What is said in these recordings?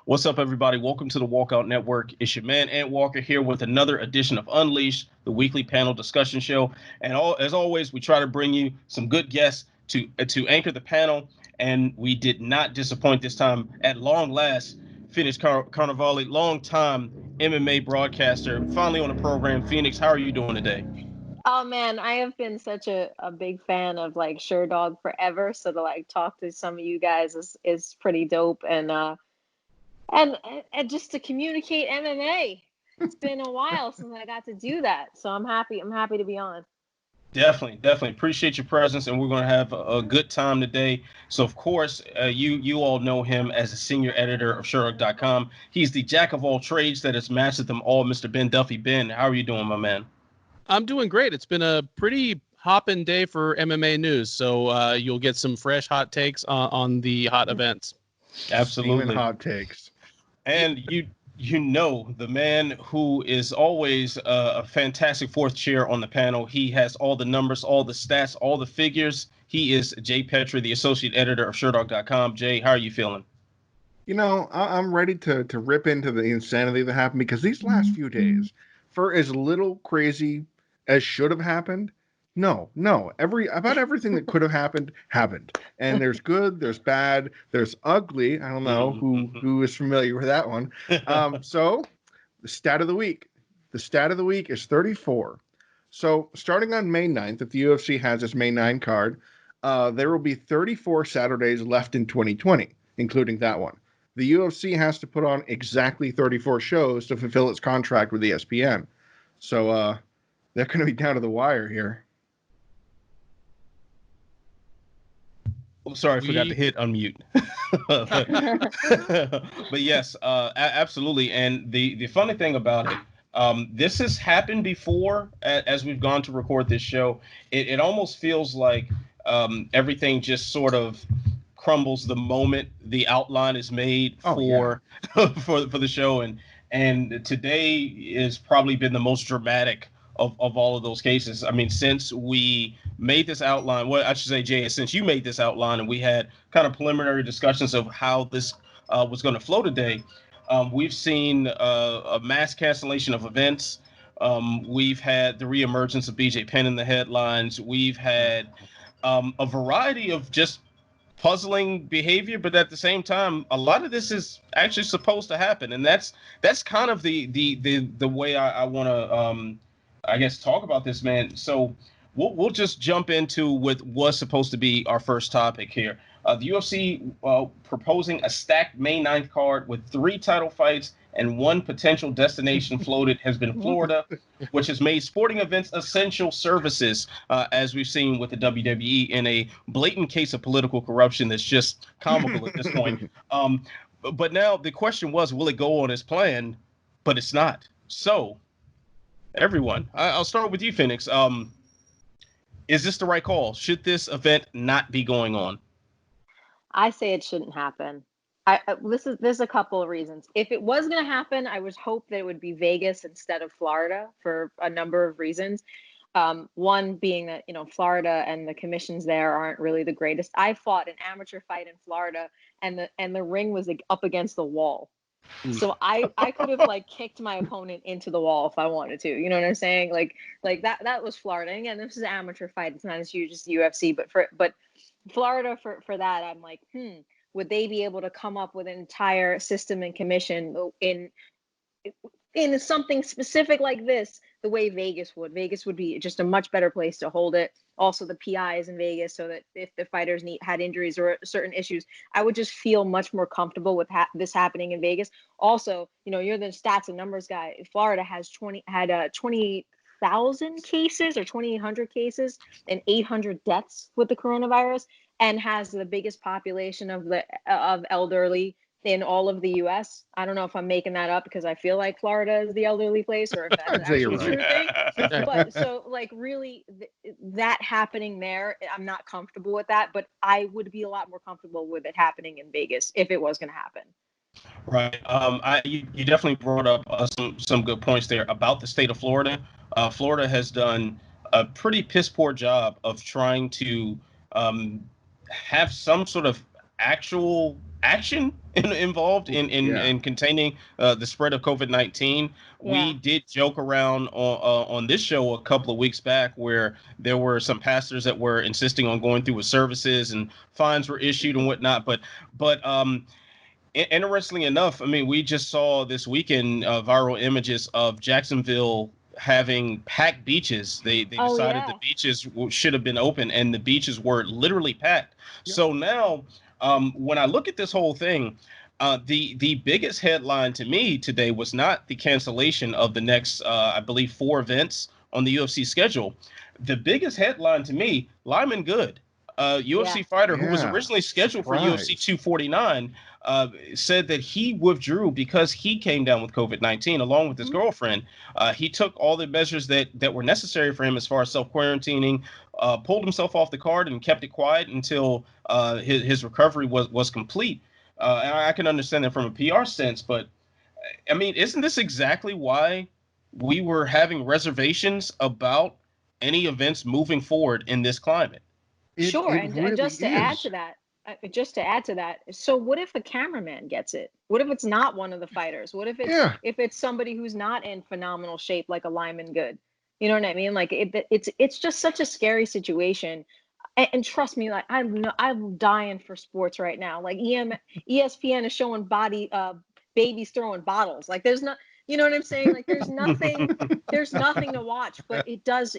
What's up, everybody? Welcome to the Walkout Network. It's your man, Ant Walker, here with another edition of Unleashed, the weekly panel discussion show. And as always, we try to bring you some good guests to anchor the panel. And we did not disappoint this time. At long last, Phoenix Carnevale, long-time MMA broadcaster, finally on the program. Phoenix, how are you doing today? Oh man, I have been such a big fan of like Dog forever. So to like talk to some of you guys is pretty dope, and just to communicate MMA. It's been a while since I got to do that, so I'm happy. I'm happy to be on. Definitely appreciate your presence, and we're going to have a good time today. So, of course, you all know him as a senior editor of Sherlock.com. He's the jack of all trades that has mastered them all, Mr. Ben Duffy. Ben, how are you doing, my man? I'm doing great. It's been a pretty hopping day for MMA news, so you'll get some fresh hot takes on the hot events. Absolutely. Steaming hot takes. And you know the man who is always a fantastic fourth chair on the panel. He has all the numbers, all the stats, all the figures. He is Jay Petrie, the associate editor of Sherdog.com. Jay, how are you feeling? You know, I'm ready to rip into the insanity that happened, because these last few days, for as little crazy as should have happened, no, about everything that could have happened. And there's good, there's bad, there's ugly. I don't know who is familiar with that one. So the stat of the week is 34. So starting on May 9th, if the UFC has its May 9 card, there will be 34 Saturdays left in 2020, including that one. The UFC has to put on exactly 34 shows to fulfill its contract with ESPN. So they're going to be down to the wire here. I'm sorry, I forgot to hit unmute. But yes, absolutely. And the funny thing about it, this has happened before as we've gone to record this show. It almost feels like everything just sort of crumbles the moment the outline is made for the show. And today is probably been the most dramatic of all of those cases. I mean, since we made this outline, well, I should say, Jay, since you made this outline and we had kind of preliminary discussions of how this was going to flow today, we've seen a mass cancellation of events. We've had the reemergence of BJ Penn in the headlines. We've had a variety of just puzzling behavior, but at the same time, a lot of this is actually supposed to happen, and that's kind of the way I want to I guess talk about this, man. So we'll just jump into what was supposed to be our first topic here. The UFC proposing a stacked May 9th card with 3 title fights and 1 potential destination floated has been Florida, which has made sporting events essential services, as we've seen with the WWE, in a blatant case of political corruption that's just comical at this point. But now the question was, will it go on as planned? But it's not. So, everyone, I'll start with you, Phoenix. Is this the right call? Should this event not be going on? I say it shouldn't happen. There's a couple of reasons. If it was going to happen, I would hope that it would be Vegas instead of Florida for a number of reasons. One being that, Florida and the commissions there aren't really the greatest. I fought an amateur fight in Florida, and the ring was like up against the wall. So I could have like kicked my opponent into the wall if I wanted to. You know what I'm saying? Like that was Florida. And again, this is an amateur fight. It's not as huge as the UFC, but Florida for that, I'm like, would they be able to come up with an entire system and commission in something specific like this, the way Vegas would? Vegas would be just a much better place to hold it. Also, the PI is in Vegas, so that if the fighters had injuries or certain issues, I would just feel much more comfortable with this happening in Vegas. Also, you're the stats and numbers guy. Florida has 20,000 cases or 2,800 cases and 800 deaths with the coronavirus, and has the biggest population of elderly in all of the U.S. I don't know if I'm making that up because I feel like Florida is the elderly place, or if that's actually a true thing. But so like really that happening there, I'm not comfortable with that, but I would be a lot more comfortable with it happening in Vegas if it was going to happen. Right. You definitely brought up some good points there about the state of Florida. Florida has done a pretty piss poor job of trying to have some sort of actual action involved in containing the spread of COVID-19. We Yeah. did joke around on this show a couple of weeks back where there were some pastors that were insisting on going through with services and fines were issued and whatnot. But interestingly enough, I mean, we just saw this weekend viral images of Jacksonville having packed beaches. They Oh decided the yeah. beaches should have been open, and the beaches were literally packed. Yep. So now, when I look at this whole thing, the biggest headline to me today was not the cancellation of the next, I believe, 4 events on the UFC schedule. The biggest headline to me, Lyman Good, Yeah. UFC fighter who was Yeah. originally scheduled for UFC Surprise. 249, said that he withdrew because he came down with COVID-19 along with his Mhm. girlfriend. He took all the measures that were necessary for him as far as self-quarantining, pulled himself off the card and kept it quiet until his recovery was complete. And I can understand that from a PR sense, but I mean, isn't this exactly why we were having reservations about any events moving forward in this climate? Sure, It and really just to add to is. that, so what if a cameraman gets it? What if it's not one of the fighters? What Yeah. if it's somebody who's not in phenomenal shape like a Lyman Good? You know what I mean? Like it's just such a scary situation. And trust me, like I'm dying for sports right now. Like ESPN is showing babies throwing bottles. Like there's not, you know what I'm saying? Like there's nothing to watch, but it does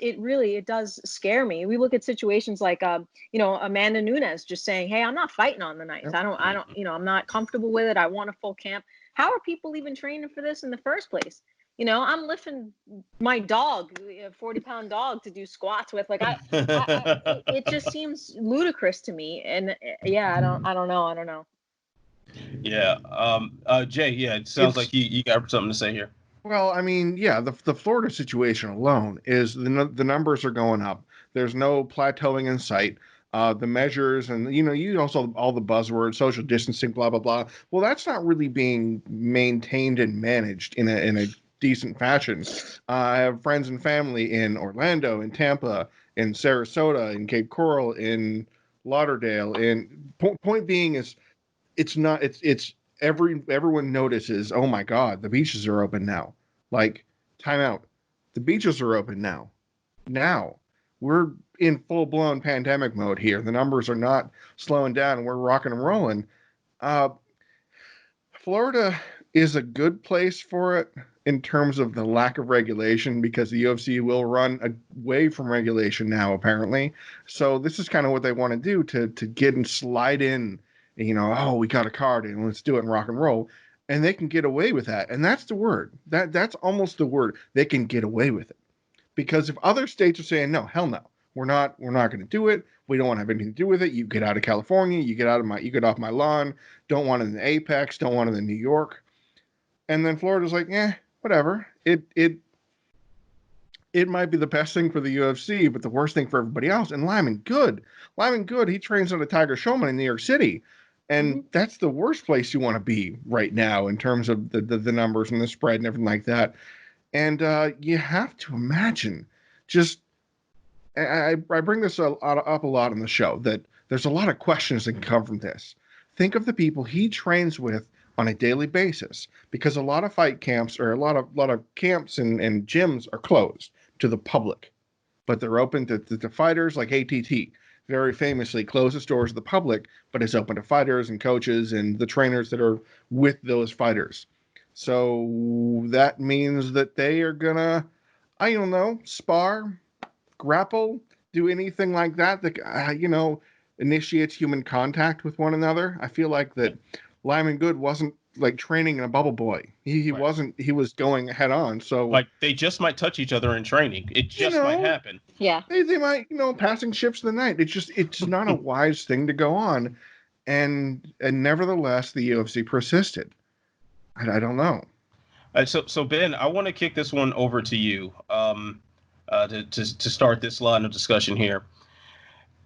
scare me. We look at situations like Amanda Nunes just saying, hey, I'm not fighting on the ninth. Yep. I don't I'm not comfortable with it. I want a full camp. How are people even training for this in the first place? I'm lifting my dog, a 40-pound dog, to do squats with. Like it just seems ludicrous to me. And yeah, I don't know. Yeah. Jay, yeah, it sounds It's like you got something to say here. Well, I mean, yeah, the Florida situation alone is the numbers are going up. There's no plateauing in sight. The measures and you also all the buzzwords, social distancing, blah blah blah. Well, that's not really being maintained and managed in a decent fashion. I have friends and family in Orlando, in Tampa, in Sarasota, in Cape Coral, in Lauderdale. And point being is it's not it's everyone notices, oh my god, the beaches are open now. Like, time out, the beaches are open now. We're in full-blown pandemic mode here. The numbers are not slowing down, and we're rocking and rolling. uh Florida is a good place for it in terms of the lack of regulation, because the UFC will run away from regulation now, apparently. So this is kind of what they want to do to get and slide in, oh, we got a card and let's do it and rock and roll. And they can get away with that. And that's the word. That's almost the word. They can get away with it. Because if other states are saying, no, hell no, we're not going to do it. We don't want to have anything to do with it. You get out of California, you get off my lawn. Don't want it in the Apex, don't want it in New York. And then Florida's like, whatever. It might be the best thing for the UFC, but the worst thing for everybody else. And Lyman Good, he trains on a Tiger Showman in New York City, Hmm. and that's the worst place you want to be right now in terms of the numbers and the spread and everything like that. And you have to imagine, just I bring this up a lot on the show, that there's a lot of questions that can come from this. Think of the people he trains with on a daily basis, because a lot of fight camps or a lot of camps and gyms are closed to the public, but they're open to fighters. Like ATT very famously closes doors to the public, but is open to fighters and coaches and the trainers that are with those fighters. So that means that they are gonna, I don't know, spar, grapple, do anything like that initiates human contact with one another. I feel like that Lyman Good wasn't like training in a bubble boy. He Right. wasn't. He was going head on. So Like they just might touch each other in training. It you just might know happen. Yeah. they might passing ships of the night. It's not a wise thing to go on, and nevertheless the UFC persisted. I don't know. So Ben, I want to kick this one over to you to start this line of discussion here.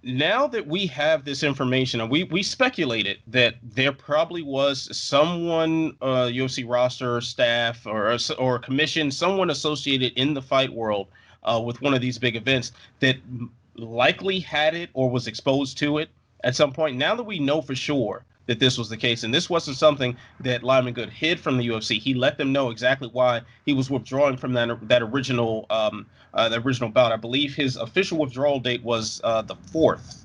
Now that we have this information, and we speculated that there probably was someone, UFC roster, staff, or commission, someone associated in the fight world with one of these big events that likely had it or was exposed to it at some point. Now that we know for sure that this was the case. And this wasn't something that Lyman Good hid from the UFC. He let them know exactly why he was withdrawing from that original bout. I believe his official withdrawal date was the 4th.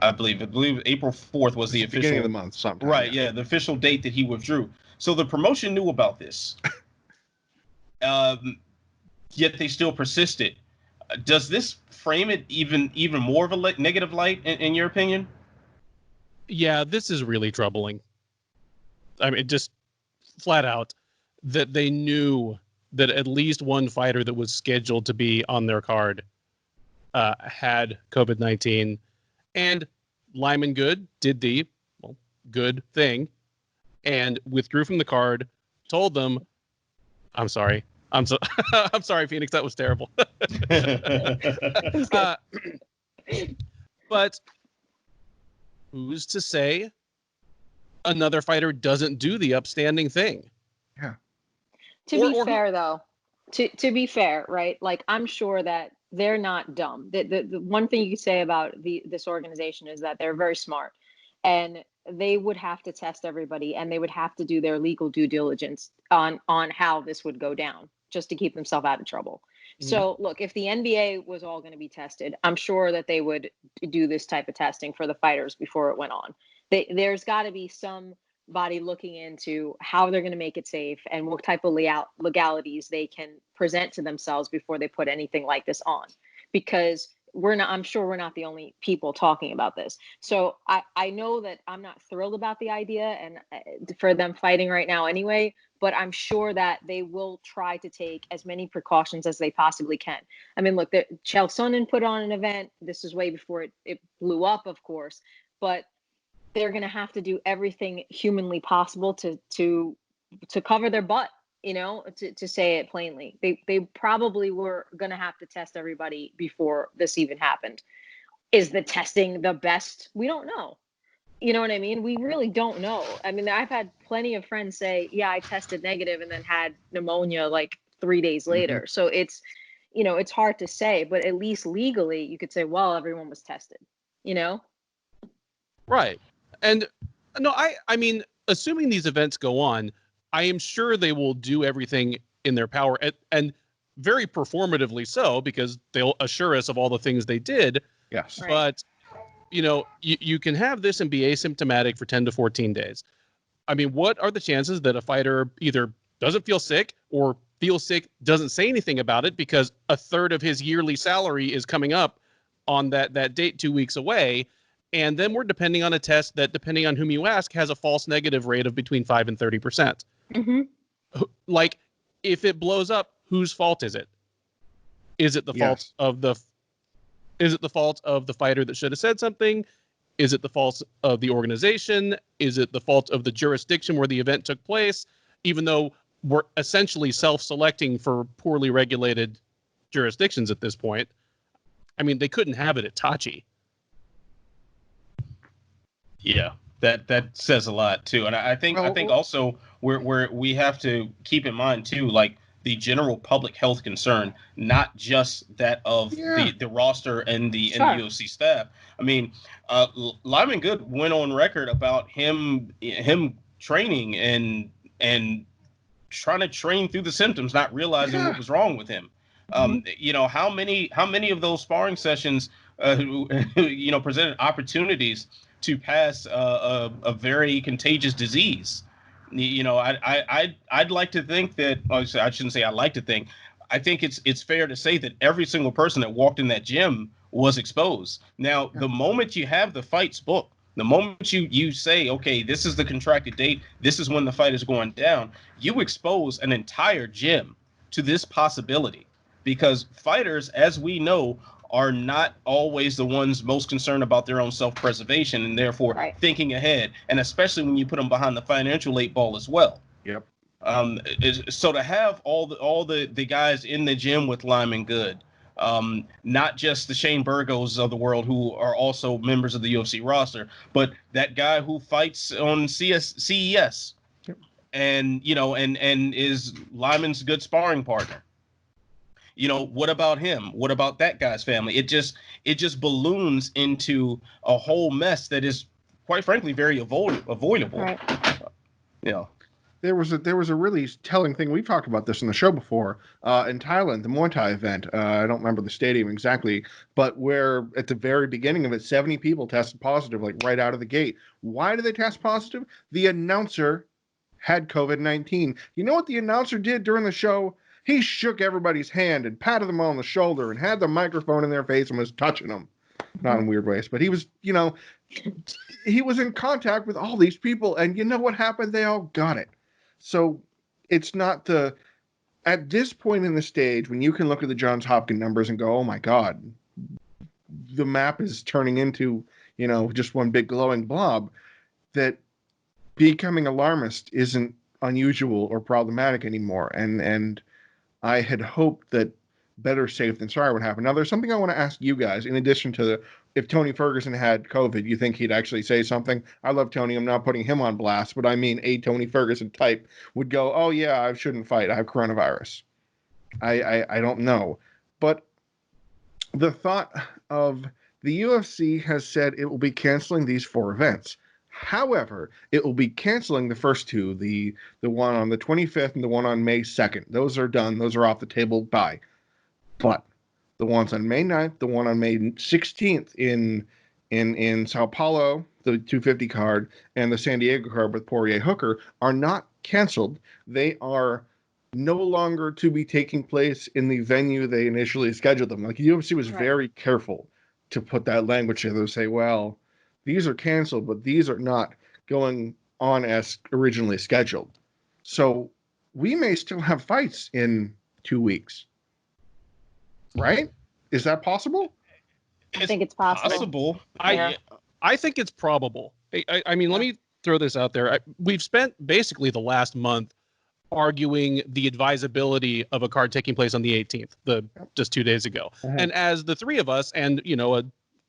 I believe April 4th was the official beginning of the month, sometime. Right, yeah, the official date that he withdrew. So the promotion knew about this. Yet they still persisted. Does this frame it even more of a negative light in your opinion? Yeah, this is really troubling. I mean, just flat out that they knew that at least one fighter that was scheduled to be on their card had COVID-19, and Lyman Good did the good thing and withdrew from the card, told them, I'm sorry, I'm sorry, Phoenix, that was terrible. But who's to say another fighter doesn't do the upstanding thing? Yeah. To be fair, right? Like, I'm sure that they're not dumb. The one thing you could say about this organization is that they're very smart, and they would have to test everybody, and they would have to do their legal due diligence on how this would go down, just to keep themselves out of trouble. Mm-hmm. So look, if the NBA was all going to be tested, I'm sure that they would do this type of testing for the fighters before it went on. There's got to be somebody looking into how they're going to make it safe and what type of legalities they can present to themselves before they put anything like this on, because I'm sure we're not the only people talking about this. So I know that I'm not thrilled about the idea and for them fighting right now anyway, but I'm sure that they will try to take as many precautions as they possibly can. I mean, look, Chael Sonnen put on an event. This is way before it blew up, of course, but they're going to have to do everything humanly possible to cover their butt, to say it plainly. They probably were going to have to test everybody before this even happened. Is the testing the best? We don't know. You know what I mean? We really don't know. I mean, I've had plenty of friends say, yeah, I tested negative and then had pneumonia like 3 days later. Mm-hmm. So it's hard to say, but at least legally you could say, well, everyone was tested, Right. And no, I mean, assuming these events go on, I am sure they will do everything in their power and very performatively so, because they'll assure us of all the things they did. Yes. Right. But, you can have this and be asymptomatic for 10 to 14 days. I mean, what are the chances that a fighter either doesn't feel sick or feels sick, doesn't say anything about it because a third of his yearly salary is coming up on that date 2 weeks away? And then we're depending on a test that, depending on whom you ask, has a false negative rate of between 5 and 30%. Mm-hmm. Like, if it blows up, whose fault is it? Is it the fault of the fighter that should have said something? Is it the fault of the organization? Is it the fault of the jurisdiction where the event took place? Even though we're essentially self-selecting for poorly regulated jurisdictions at this point. I mean, they couldn't have it at Tachi. Yeah, that says a lot too, and I think also we have to keep in mind too, like the general public health concern, not just that of the roster and the UFC staff. I mean, Lyman Good went on record about him training and trying to train through the symptoms, not realizing what was wrong with him. How many of those sparring sessions, presented opportunities to pass a very contagious disease. I'd like to think that. I shouldn't say I like to think. I think it's fair to say that every single person that walked in that gym was exposed. Now, the moment you have the fights booked, the moment you say, okay, this is the contracted date, this is when the fight is going down, you expose an entire gym to this possibility, because fighters, as we know, are not always the ones most concerned about their own self-preservation and therefore thinking ahead, and especially when you put them behind the financial 8 ball as well. Yep. So to have all the guys in the gym with Lyman Good, not just the Shane Burgos of the world who are also members of the UFC roster, but that guy who fights on CES, and is Lyman's good sparring partner. What about him? What about that guy's family? It just balloons into a whole mess that is quite frankly, very avoidable. Right. Yeah. There was a really telling thing. We've talked about this in the show before. In Thailand, the Muay Thai event. I don't remember the stadium exactly, but where at the very beginning of it, 70 people tested positive, like right out of the gate. Why did they test positive? The announcer had COVID-19. You know what the announcer did during the show? He shook everybody's hand and patted them on the shoulder and had the microphone in their face and was touching them. Not in weird ways, but he was, he was in contact with all these people, and you know what happened? They all got it. So it's not at this point in the stage when you can look at the Johns Hopkins numbers and go, oh my God, the map is turning into, just one big glowing blob, that becoming alarmist isn't unusual or problematic anymore. And I had hoped that better safe than sorry would happen. Now, there's something I want to ask you guys, in addition to if Tony Ferguson had COVID, you think he'd actually say something? I love Tony. I'm not putting him on blast, but I mean a Tony Ferguson type would go, oh, yeah, I shouldn't fight. I have coronavirus. I don't know. But the thought of the UFC has said it will be canceling these 4 events. However, it will be canceling the first 2, the one on the 25th and the one on May 2nd. Those are done. Those are off the table. Bye. But the ones on May 9th, the one on May 16th in Sao Paulo, the 250 card, and the San Diego card with Poirier Hooker are not canceled. They are no longer to be taking place in the venue they initially scheduled them. Like, the UFC was very careful to put that language together to say, well, these are canceled, but these are not going on as originally scheduled. So we may still have fights in 2 weeks. Right? Is that possible? I think it's possible. I think it's probable. I mean, let me throw this out there. We've spent basically the last month arguing the advisability of a card taking place on the 18th, just 2 days ago. And as the three of us and,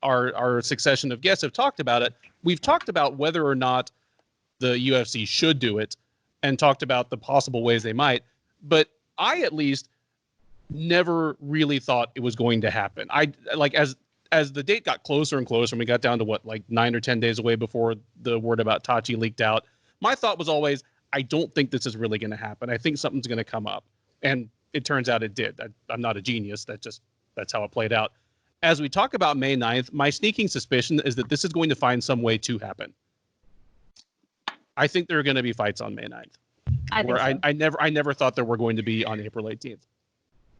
our succession of guests have talked about it, we've talked about whether or not the UFC should do it and talked about the possible ways they might. But I, at least, never really thought it was going to happen. I like as the date got closer and closer, and we got down to 9 or 10 days away before the word about Tachi leaked out. My thought was always, I don't think this is really going to happen. I think something's going to come up, and it turns out it did. I'm not a genius. That's how it played out. As we talk about May 9th, my sneaking suspicion is that this is going to find some way to happen. I think there are going to be fights on May 9th. I never thought there were going to be on April 18th.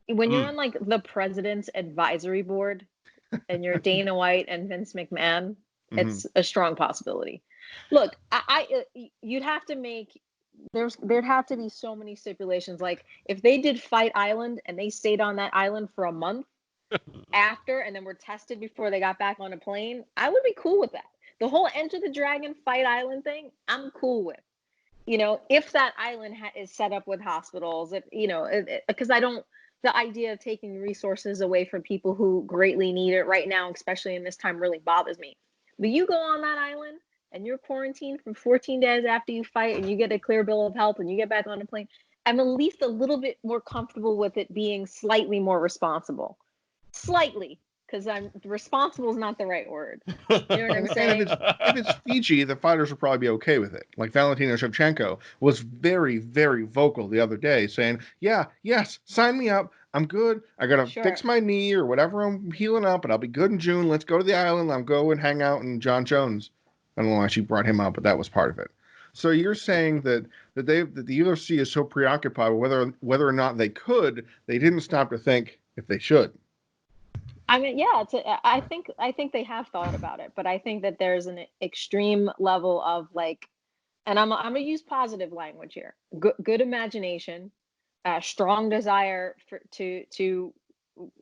When you're on the president's advisory board and you're Dana White and Vince McMahon, it's a strong possibility. Look, you'd have to make there'd have to be so many stipulations. Like, if they did Fight Island and they stayed on that island for a month after and then were tested before they got back on a plane, I would be cool with that. The whole Enter the Dragon Fight Island thing, I'm cool with. If that island is set up with hospitals, because the idea of taking resources away from people who greatly need it right now, especially in this time, really bothers me. But you go on that island and you're quarantined for 14 days after you fight and you get a clear bill of health and you get back on a plane, I'm at least a little bit more comfortable with it being slightly more responsible. Slightly. Because responsible is not the right word. You know what I'm saying? If it's Fiji, the fighters will probably be okay with it. Like, Valentina Shevchenko was very, very vocal the other day saying, yes, sign me up. I'm good. I got to fix my knee or whatever. I'm healing up, and I'll be good in June. Let's go to the island. I'll go and hang out in John Jones. I don't know why she brought him up, but that was part of it. So you're saying that the UFC is so preoccupied with whether or not they could, they didn't stop to think if they should. I mean, yeah, I think they have thought about it, but I think that there's an extreme level of and I'm gonna use positive language here. Good imagination, strong desire to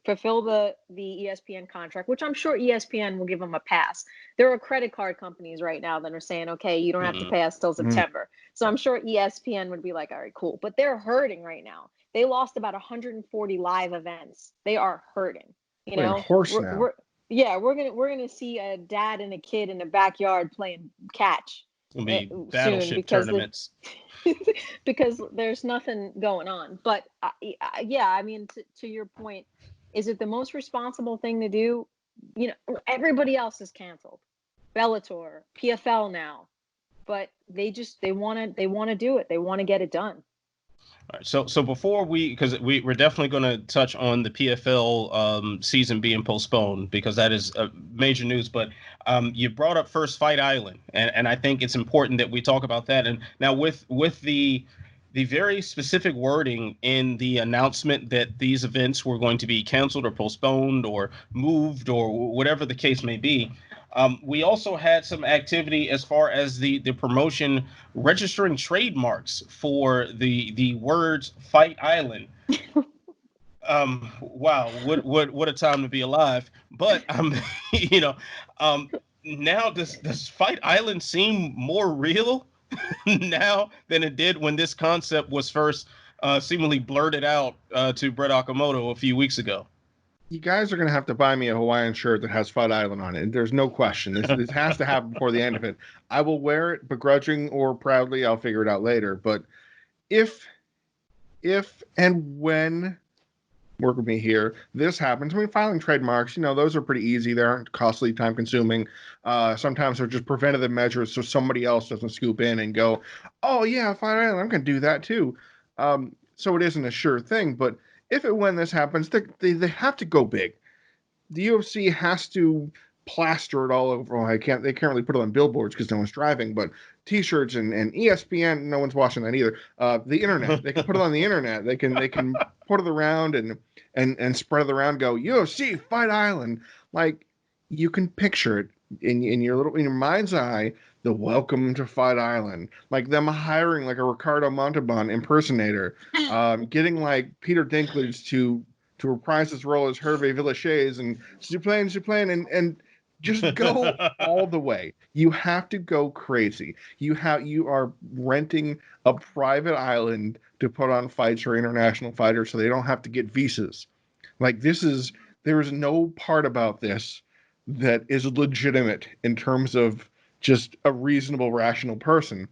fulfill the ESPN contract, which I'm sure ESPN will give them a pass. There are credit card companies right now that are saying, okay, you don't have to pay us till September. So I'm sure ESPN would be like, all right, cool. But they're hurting right now. They lost about 140 live events. They are hurting. We're gonna see a dad and a kid in the backyard playing catch. It's gonna be battleship tournaments because there's nothing going on. But I mean, to your point, is it the most responsible thing to do? Everybody else is canceled. Bellator, PFL now, but they want to do it. They want to get it done. All right, so before because we're definitely going to touch on the PFL season being postponed, because that is major news. But you brought up First Fight Island, and I think it's important that we talk about that. And now with the very specific wording in the announcement that these events were going to be canceled or postponed or moved or whatever the case may be. We also had some activity as far as the promotion registering trademarks for the words Fight Island. Wow, what a time to be alive. But you know, now does Fight Island seem more real now than it did when this concept was first seemingly blurted out to Brett Okamoto a few weeks ago? You guys are going to have to buy me a Hawaiian shirt that has Fight Island on it. There's no question. This has to happen before the end of it. I will wear it, begrudging or proudly. I'll figure it out later. But if and when, work with me here, this happens, I mean, filing trademarks, those are pretty easy. They aren't costly, time consuming. Sometimes they're just preventative measures so somebody else doesn't scoop in and go, oh yeah, Fight Island, I'm going to do that too. So it isn't a sure thing, but if and when this happens, they have to go big. The UFC has to plaster it all over. Well, they can't really put it on billboards because no one's driving, but T-shirts and ESPN, no one's watching that either. The internet, they can put it on the internet. They can put it around and spread it around. Go UFC Fight Island, like you can picture it in your mind's eye. The welcome to Fight Island, like them hiring like a Ricardo Montalban impersonator, getting like Peter Dinklage to reprise his role as Hervé Villechaize and Suplan and just go all the way. You have to go crazy. You are renting a private island to put on fights for international fighters so they don't have to get visas. Like there is no part about this that is legitimate in terms of just a reasonable, rational person.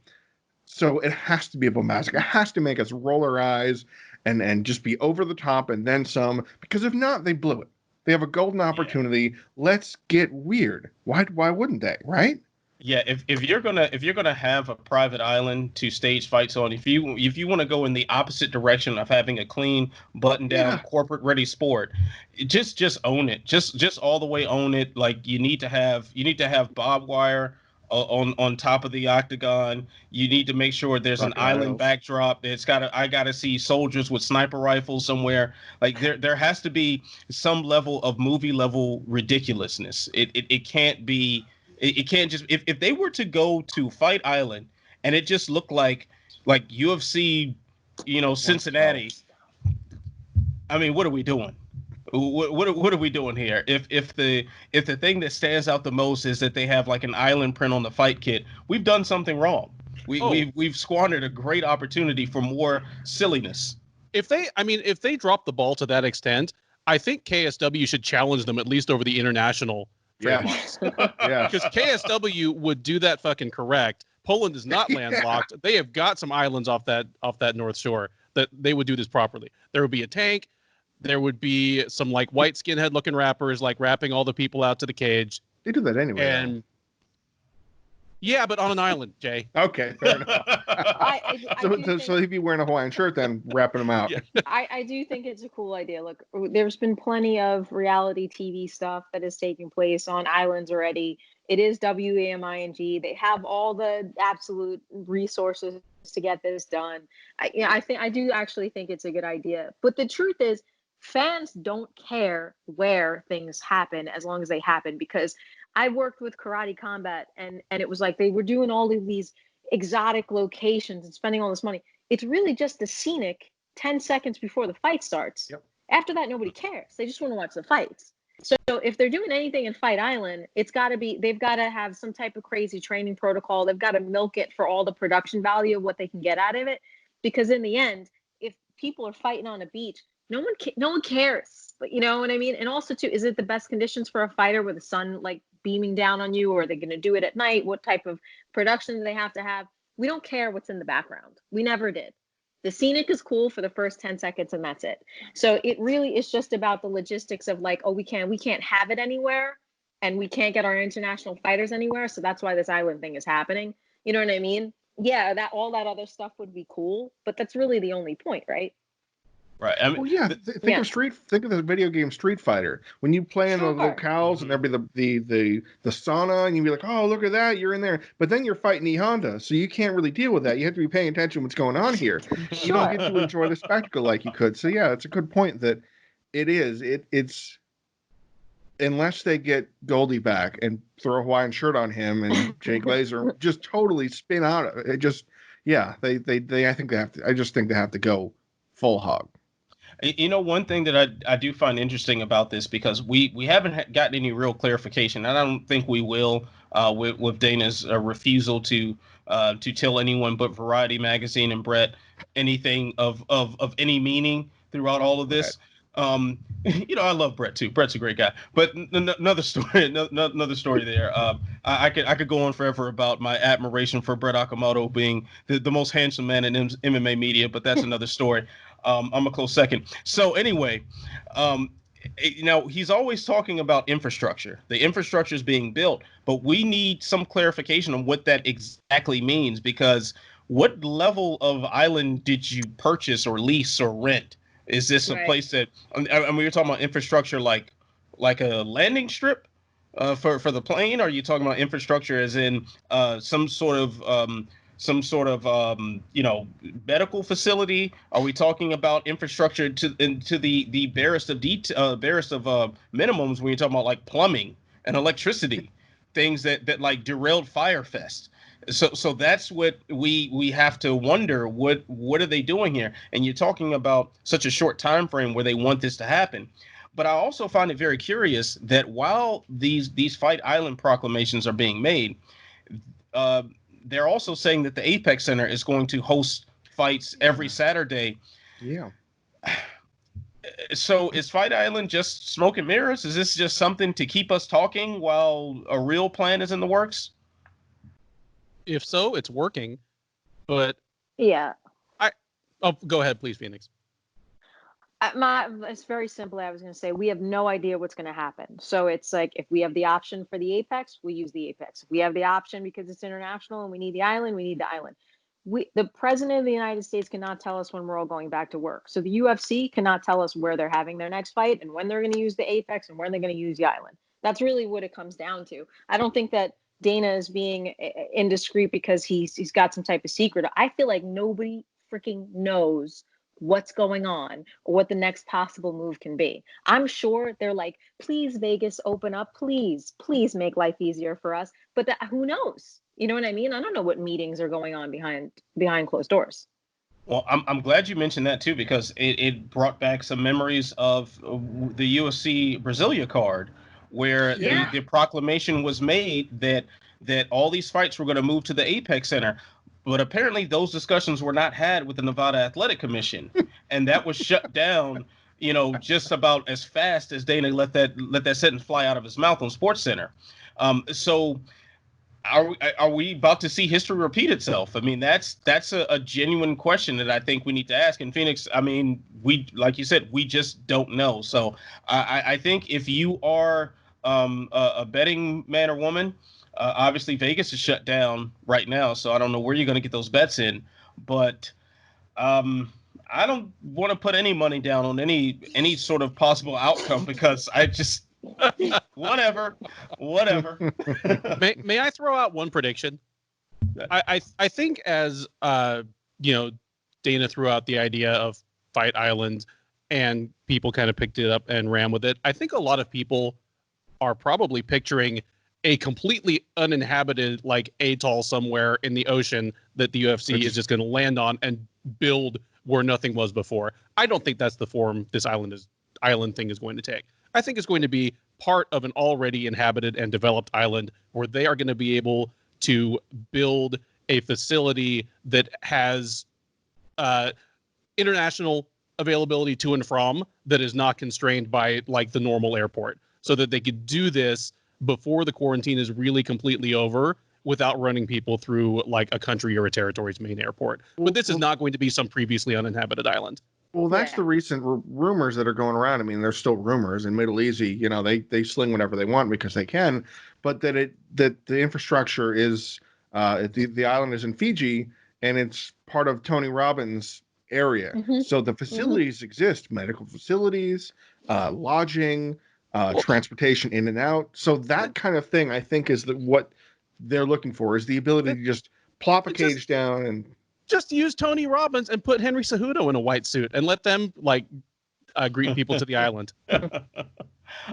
So it has to be bombastic. It has to make us roll our eyes and just be over the top and then some, because if not, they blew it. They have a golden opportunity. Yeah. Let's get weird. Why wouldn't they, right? Yeah, if you're gonna have a private island to stage fights on, if you want to go in the opposite direction of having a clean, button down, corporate ready sport, just own it. Just all the way own it. Like you need to have barbed wire on top of the octagon. You need to make sure there's an island backdrop. I gotta see soldiers with sniper rifles somewhere. Like there has to be some level of movie level ridiculousness. It can't be. It can't just if they were to go to Fight Island and it just looked like UFC, Cincinnati. I mean, what are we doing? What are we doing here? If the thing that stands out the most is that they have like an island print on the fight kit, we've done something wrong. We've squandered a great opportunity for more silliness. If they drop the ball to that extent, I think KSW should challenge them at least over the international trademarks. Yeah. Because KSW would do that fucking correct. Poland is not landlocked. They have got some islands off that North Shore that they would do this properly. There would be a tank. There would be some like white skinhead looking rappers like rapping all the people out to the cage. They do that anyway. And yeah, but on an island, Jay. Okay, fair enough. So he'd be wearing a Hawaiian shirt then, wrapping them out. Yeah. I do think it's a cool idea. Look, there's been plenty of reality TV stuff that is taking place on islands already. It is WAMING. They have all the absolute resources to get this done. I do actually think it's a good idea. But the truth is, fans don't care where things happen as long as they happen, because I worked with Karate Combat and it was like they were doing all of these exotic locations and spending all this money. It's really just the scenic 10 seconds before the fight starts. Yep. After that, nobody cares. They just want to watch the fights. So if they're doing anything in Fight Island, they've got to have some type of crazy training protocol. They've got to milk it for all the production value of what they can get out of it. Because in the end, if people are fighting on a beach, no one cares. But you know what I mean? And also too, is it the best conditions for a fighter with the sun like beaming down on you, or are they going to do it at night? What type of production do they have to have? We don't care what's in the background. We never did. The scenic is cool for the first 10 seconds and that's it. So it really is just about the logistics of like, oh, we can't have it anywhere. and we can't get our international fighters anywhere, so that's why this island thing is happening. You know what I mean? Yeah, that all that other stuff would be cool, but that's really the only point, right? Right. I mean, Well, yeah. Think of think of the video game Street Fighter. When you play in the Sure. locales and there'd be the sauna, and you'd be like, "Oh, look at that, you're in there." But then you're fighting E Honda, so you can't really deal with that. You have to be paying attention to what's going on here. You don't Sure. get to enjoy the spectacle like you could. So yeah, it's a good point that it's unless they get Goldie back and throw a Hawaiian shirt on him and Jay Glazer just totally spin out of it. It just yeah, they I think they have to. I just think they have to go full hog. You know, one thing that I do find interesting about this, because we haven't gotten any real clarification, and I don't think we will, with Dana's refusal to tell anyone but Variety magazine and Brett anything of any meaning throughout all of this. You know, I love Brett too. Brett's a great guy. But another story, another story there. I could go on forever about my admiration for Brett Okamoto being the most handsome man in MMA media, but that's another story. I'm a close second. So anyway, you know, he's always talking about infrastructure. The infrastructure is being built, but we need some clarification on what that exactly means, because what level of island did you purchase or lease or rent? Is this a Right. place that, I mean, you're talking about infrastructure like a landing strip for the plane? Or are you talking about infrastructure as in some sort of you know, medical facility? Are we talking about infrastructure into the barest of minimums when you're talking about like plumbing and electricity, things that like derailed Firefest? So that's what we have to wonder. What are they doing here? And you're talking about such a short time frame where they want this to happen. But I also find it very curious that while these Fight Island proclamations are being made, uh, they're also saying that the Apex Center is going to host fights every Saturday. Yeah. So is Fight Island just smoke and mirrors? Is this just something to keep us talking while a real plan is in the works? If so, it's working. But Yeah. go ahead, please, Phoenix. It's very simple. I was going to say we have no idea what's going to happen. So it's like if we have the option for the Apex, we use the Apex. If we have the option because it's international and we need the island, we need the island. The president of the United States cannot tell us when we're all going back to work. So the UFC cannot tell us where they're having their next fight and when they're going to use the Apex and when they're going to use the island. That's really what it comes down to. I don't think that Dana is being indiscreet because he's got some type of secret. I feel like nobody freaking knows what's going on or what the next possible move can be. I'm sure they're like, please, Vegas, open up. Please make life easier for us. But who knows? You know what I mean? I don't know what meetings are going on behind closed doors. Well, I'm glad you mentioned that too, because it brought back some memories of the UFC Brasilia card, where Yeah. the proclamation was made that all these fights were going to move to the Apex Center. But apparently those discussions were not had with the Nevada Athletic Commission, and that was shut down, you know, just about as fast as Dana let that sentence fly out of his mouth on SportsCenter. So are we about to see history repeat itself? I mean, that's a genuine question that I think we need to ask. And Phoenix, I mean, we, like you said, we just don't know. So I think if you are a betting man or woman, obviously Vegas is shut down right now, so I don't know where you're going to get those bets in. But I don't want to put any money down on any sort of possible outcome, because I just whatever. May I throw out one prediction? I think as you know, Dana threw out the idea of Fight Island and people kind of picked it up and ran with it. I think a lot of people are probably picturing a completely uninhabited like atoll somewhere in the ocean that the UFC is just going to land on and build where nothing was before. I don't think that's the form this island thing is going to take. I think it's going to be part of an already inhabited and developed island where they are going to be able to build a facility that has international availability to and from, that is not constrained by like the normal airport, so that they could do this before the quarantine is really completely over without running people through like a country or a territory's main airport. But this is not going to be some previously uninhabited island. Well, that's Yeah. the recent rumors that are going around. I mean, they're still rumors. In Middle Easy, they sling whatever they want because they can, but that the infrastructure is the island is in Fiji and it's part of Tony Robbins' area. Hmm. So the Hmm. facilities exist, medical facilities, lodging, Well, transportation in and out. So that kind of thing, I think, is what they're looking for, is the ability it, to just plop a it just cage down and just use Tony Robbins and put Henry Cejudo in a white suit and let them greet people to the island.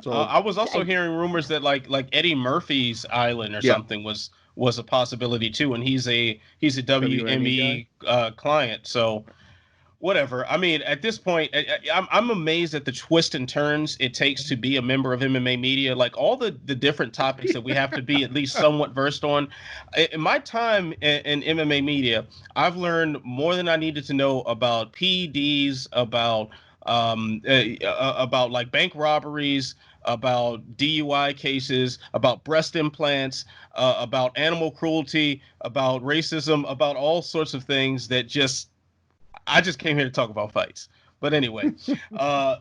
so I was also I, hearing rumors that like Eddie Murphy's Island or yeah, something was a possibility too, and he's a WME guy. WME client. So whatever. I mean, at this point, I'm amazed at the twists and turns it takes to be a member of MMA media. Like all the different topics that we have to be at least somewhat versed on. In my time in MMA media, I've learned more than I needed to know about PEDs, about like bank robberies, about DUI cases, about breast implants, about animal cruelty, about racism, about all sorts of things that I just came here to talk about fights. But anyway,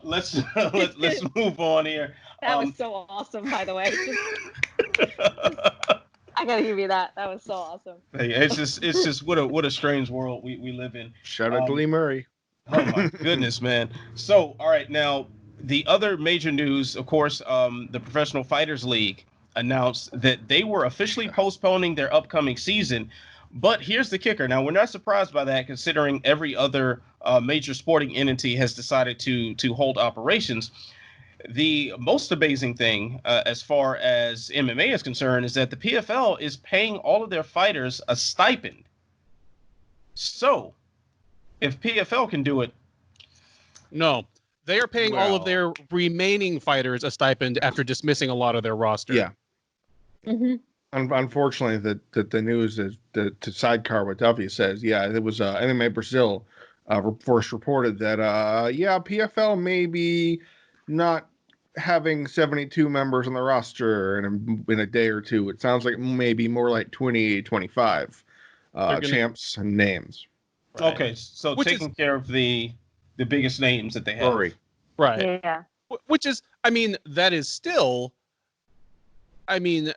let's let's move on here. that was Um, so awesome, by the way. Just I gotta give you that. That was so awesome. hey, it's just what a strange world we live in. Shout out to Um, Lee Murray. oh my goodness, man. So all right, now the other major news, of course, the Professional Fighters League announced that they were officially postponing their upcoming season. But here's the kicker. Now we're not surprised by that, considering every other major sporting entity has decided to hold operations. The most amazing thing, as far as MMA is concerned, is that the PFL is paying all of their fighters a stipend. So, if PFL can do it, No, they are paying all of Well, their remaining fighters a stipend after dismissing a lot of their roster. yeah. Hmm. Unfortunately, the news is to sidecar what Duffy says. Yeah, it was MMA Brazil first reported that yeah, PFL may be not having 72 members on the roster in a day or two. It sounds like maybe more like 20, 25 They're gonna champs and names. right, okay, so which is taking care of the biggest names that they have. Rory. right, Yeah. which is, I mean, that is still, I mean,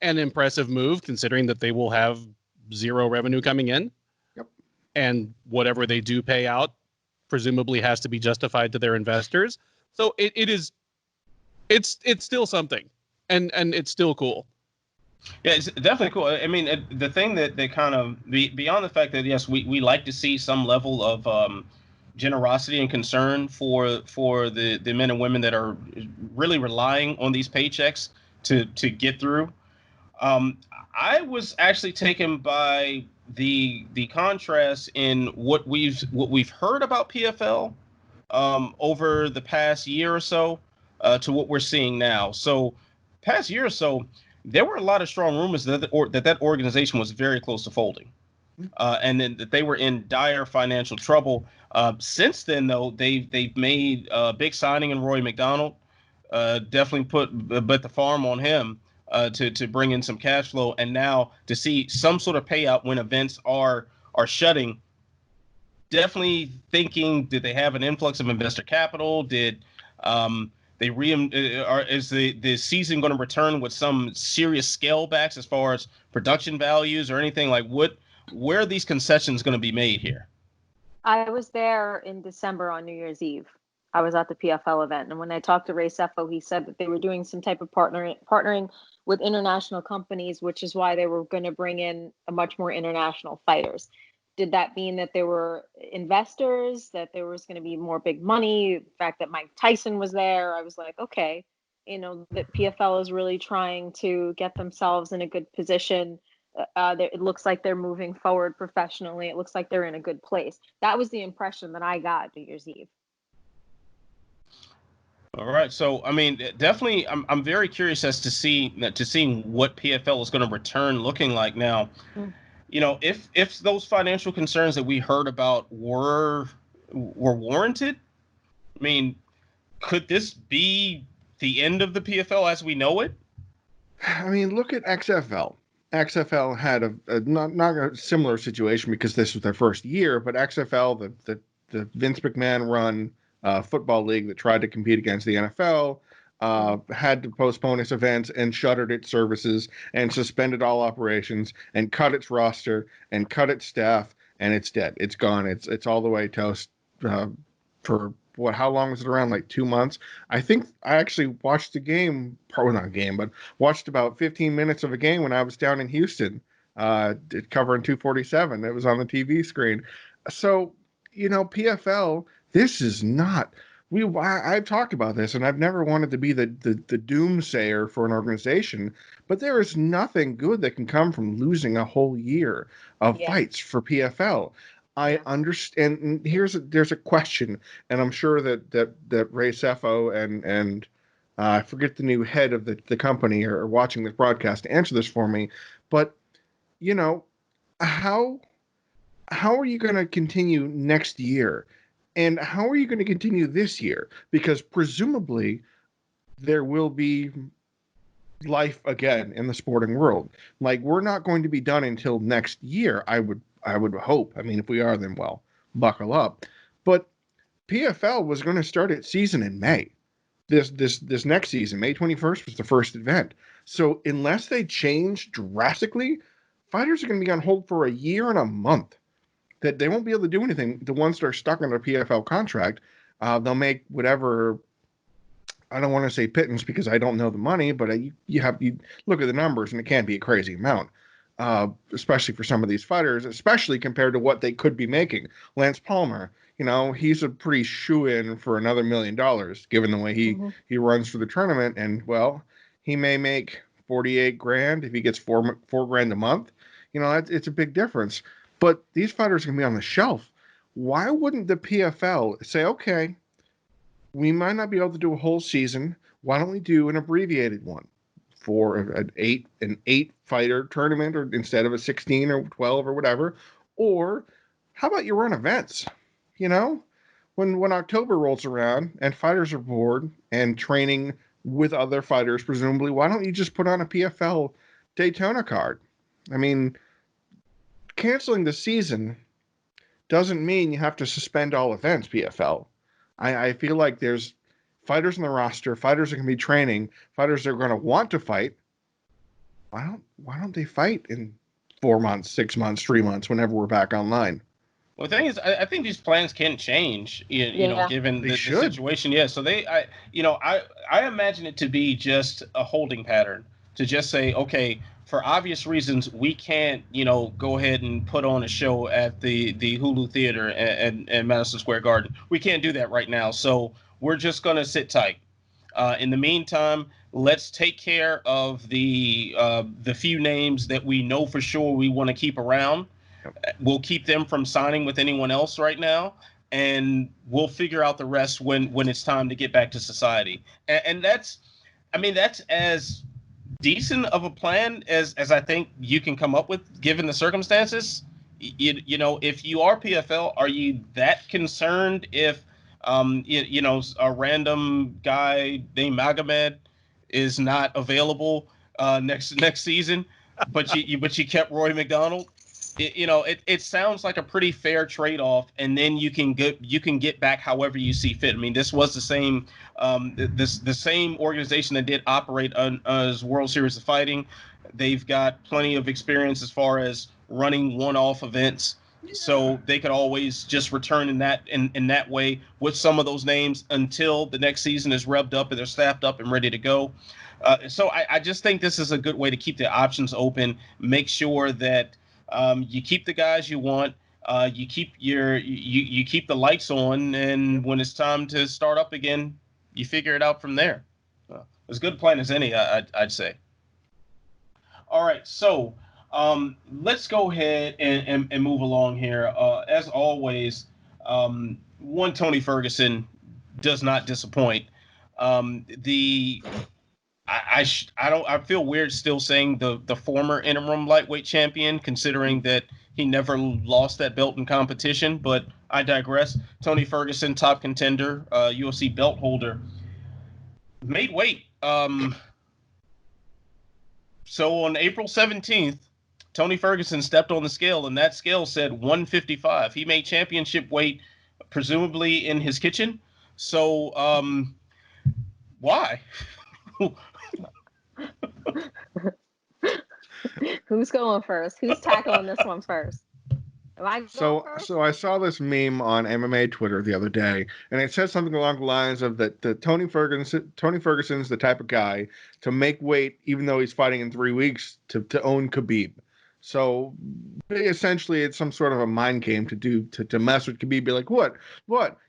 an impressive move considering that they will have zero revenue coming in. Yep. And whatever they do pay out presumably has to be justified to their investors. So it's still something, and it's still cool. Yeah, it's definitely cool. I mean, the thing that they kind of beyond the fact that yes, we like to see some level of generosity and concern for the men and women that are really relying on these paychecks to get through. Um, I was actually taken by the contrast in what we've heard about PFL over the past year or so to what we're seeing now. So, past year or so, there were a lot of strong rumors that organization was very close to folding, and then that they were in dire financial trouble. Since then, though, they've made a big signing in Roy McDonald. Definitely bet the farm on him to bring in some cash flow, and now to see some sort of payout when events are shutting. Definitely thinking, did they have an influx of investor capital? Did they is the season going to return with some serious scale backs as far as production values or anything like where are these concessions going to be made here? I was there in December on New Year's Eve. I was at the PFL event, and when I talked to Ray Sefo, he said that they were doing some type of partnering with international companies, which is why they were going to bring in a much more international fighters. Did that mean that there were investors, that there was going to be more big money? The fact that Mike Tyson was there, I was like, okay, that PFL is really trying to get themselves in a good position. It looks like they're moving forward professionally. It looks like they're in a good place. That was the impression that I got New Year's Eve. All right, so I mean, definitely, I'm very curious as to seeing what PFL is going to return looking like now. Mm. If those financial concerns that we heard about were warranted, I mean, could this be the end of the PFL as we know it? I mean, look at XFL. XFL had a not a similar situation because this was their first year, but XFL, the the Vince McMahon run football league that tried to compete against the NFL. Had to postpone its events and shuttered its services and suspended all operations and cut its roster and cut its staff, and it's dead. It's gone. It's all the way toast. For what? How long was it around? Like 2 months. I think I actually watched the game. Probably not a game, but watched about 15 minutes of a game when I was down in Houston, covering 247. It was on the TV screen. So PFL. This is not. I've talked about this, and I've never wanted to be the doomsayer for an organization, but there is nothing good that can come from losing a whole year of fights for PFL. I understand. And there's a question, and I'm sure that Ray Sefo and I forget the new head of the company are watching this broadcast to answer this for me. But how are you going to continue next year? And how are you going to continue this year? Because presumably there will be life again in the sporting world. Like, we're not going to be done until next year, I would hope. I mean, if we are, then well, buckle up. But PFL was going to start its season in May. This next season, May 21st, was the first event. So unless they change drastically, fighters are going to be on hold for a year and a month. That they won't be able to do anything. The ones that are stuck on their PFL contract, they'll make whatever. I don't want to say pittance because I don't know the money, but you look at the numbers and it can't be a crazy amount, especially for some of these fighters, especially compared to what they could be making. Lance Palmer, he's a pretty shoe-in for another $1 million, given the way he runs for the tournament, and well, he may make 48 grand if he gets four grand a month. It's a big difference. But these fighters are going to be on the shelf. Why wouldn't the PFL say, okay, we might not be able to do a whole season. Why don't we do an abbreviated one for an eight fighter tournament, or instead of a 16 or 12 or whatever? Or how about you run events? When October rolls around and fighters are bored and training with other fighters, presumably, why don't you just put on a PFL Daytona card? I mean, canceling the season doesn't mean you have to suspend all events, PFL. I feel like there's fighters in the roster, fighters are going to be training, fighters are going to want to fight. Why don't they fight in 4 months, 6 months, 3 months, whenever we're back online? Well, the thing is, I think these plans can change, given the situation. Yeah, so I imagine it to be just a holding pattern, to just say, okay, for obvious reasons, we can't, go ahead and put on a show at the Hulu Theater and Madison Square Garden. We can't do that right now, so we're just going to sit tight. In the meantime, let's take care of the few names that we know for sure we want to keep around. We'll keep them from signing with anyone else right now, and we'll figure out the rest when it's time to get back to society. And that's as decent of a plan as I think you can come up with given the circumstances. If you are PFL, are you that concerned if a random guy named Magomed is not available next season, but you kept Roy McDonald? It sounds like a pretty fair trade-off, and then you can get back however you see fit. I mean, this was the same the same organization that did operate as World Series of Fighting. They've got plenty of experience as far as running one-off events, so they could always just return in that way with some of those names until the next season is revved up and they're staffed up and ready to go. So I just think this is a good way to keep the options open. Make sure that you keep the guys you want. You keep you keep the lights on, and when it's time to start up again, you figure it out from there. As good a plan as any, I'd say. All right, so let's go ahead and move along here. As always, one Tony Ferguson does not disappoint. I feel weird still saying the former interim lightweight champion, considering that he never lost that belt in competition, but I digress. Tony Ferguson, top contender, UFC belt holder, made weight. So on April 17th, Tony Ferguson stepped on the scale, and that scale said 155. He made championship weight presumably in his kitchen. So why? Who's going first? Who's tackling this one first? Am I going first? So I saw this meme on MMA Twitter the other day, and it said something along the lines of that Tony Ferguson's the type of guy to make weight even though he's fighting in 3 weeks to own Khabib. So essentially, it's some sort of a mind game to mess with Khabib. Be like, what?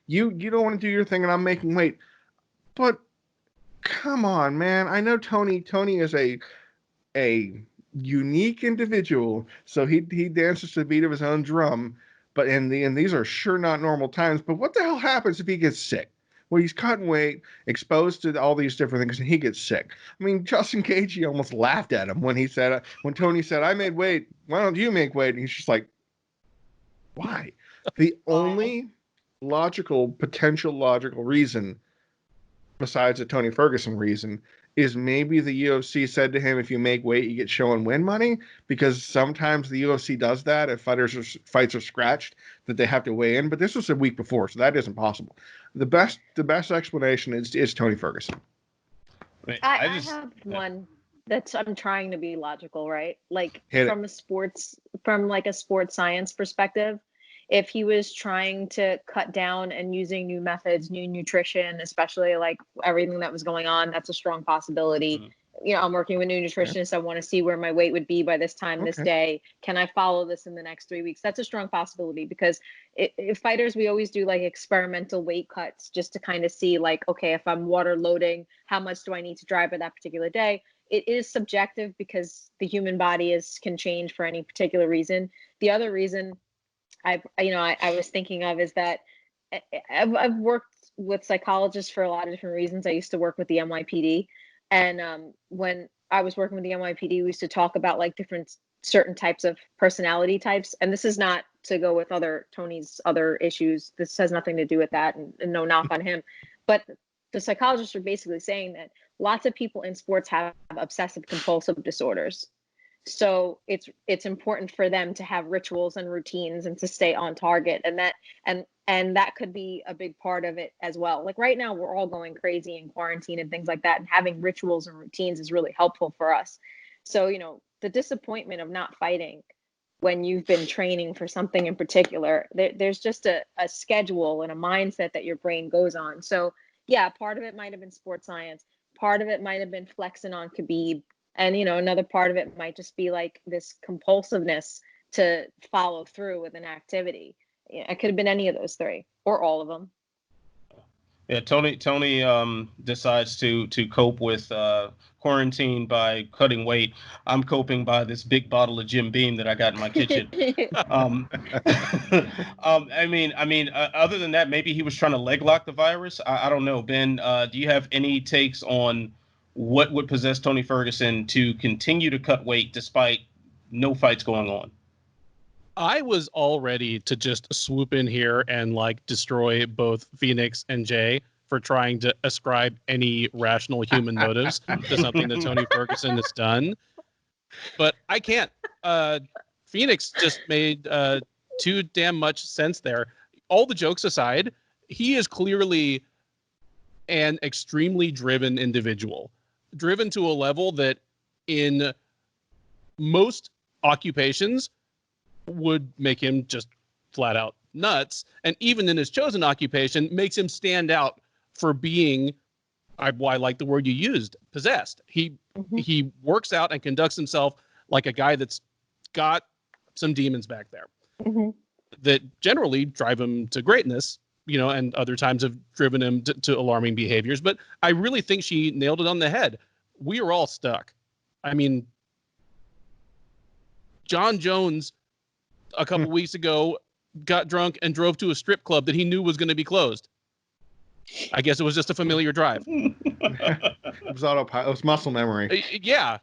You don't want to do your thing, and I'm making weight, but come on, man. I know Tony. Tony is a unique individual, so he dances to the beat of his own drum. But and these are sure not normal times. But what the hell happens if he gets sick? Well, he's cutting weight, exposed to all these different things, and he gets sick. I mean, Justin Gaethje almost laughed at him when Tony said, "I made weight. Why don't you make weight?" And he's just like, "Why?" The only potential logical reason, besides the Tony Ferguson reason, is maybe the UFC said to him, if you make weight, you get show and win money, because sometimes the UFC does that if fights are scratched, that they have to weigh in. But this was a week before, so that isn't possible. The best explanation is Tony Ferguson. I have one that's, I'm trying to be logical, right? Like from a sports science perspective, if he was trying to cut down and using new methods, new nutrition, especially like everything that was going on, that's a strong possibility. Mm-hmm. You know, I'm working with a new nutritionist. I want to see where my weight would be by this time, this day. Can I follow this in the next 3 weeks? That's a strong possibility, because if fighters, we always do like experimental weight cuts just to kind of see like, okay, if I'm water loading, how much do I need to drive by that particular day? It is subjective because the human body can change for any particular reason. The other reason I was thinking of is that I've worked with psychologists for a lot of different reasons. I used to work with the NYPD, and when I was working with the NYPD, we used to talk about like certain types of personality types. And this is not to go with Tony's other issues. This has nothing to do with that, and no knock on him. But the psychologists are basically saying that lots of people in sports have obsessive compulsive disorders. So it's important for them to have rituals and routines and to stay on target, and that could be a big part of it as well. Like right now, we're all going crazy in quarantine and things like that, and having rituals and routines is really helpful for us. So, you know, the disappointment of not fighting when you've been training for something in particular, there's just a schedule and a mindset that your brain goes on. So yeah, part of it might have been sports science. Part of it might have been flexing on Khabib. And, you know, another part of it might just be like this compulsiveness to follow through with an activity. It could have been any of those three or all of them. Yeah, Tony decides to cope with quarantine by cutting weight. I'm coping by this big bottle of Jim Beam that I got in my kitchen. I mean, other than that, maybe he was trying to leg lock the virus. I don't know. Ben, do you have any takes on what would possess Tony Ferguson to continue to cut weight despite no fights going on? I was all ready to just swoop in here and like destroy both Phoenix and Jay for trying to ascribe any rational human motives to something that Tony Ferguson has done. But I can't. Phoenix just made too damn much sense there. All the jokes aside, he is clearly an extremely driven individual. Driven to a level that in most occupations would make him just flat out nuts. And even in his chosen occupation, makes him stand out for being, I like the word you used, possessed. He works out and conducts himself like a guy that's got some demons back there that generally drive him to greatness, you know, and other times have driven him to alarming behaviors. But I really think she nailed it on the head. We are all stuck. I mean, John Jones a couple weeks ago got drunk and drove to a strip club that he knew was going to be closed. I guess it was just a familiar drive. It was autopilot. It was muscle memory. Yeah.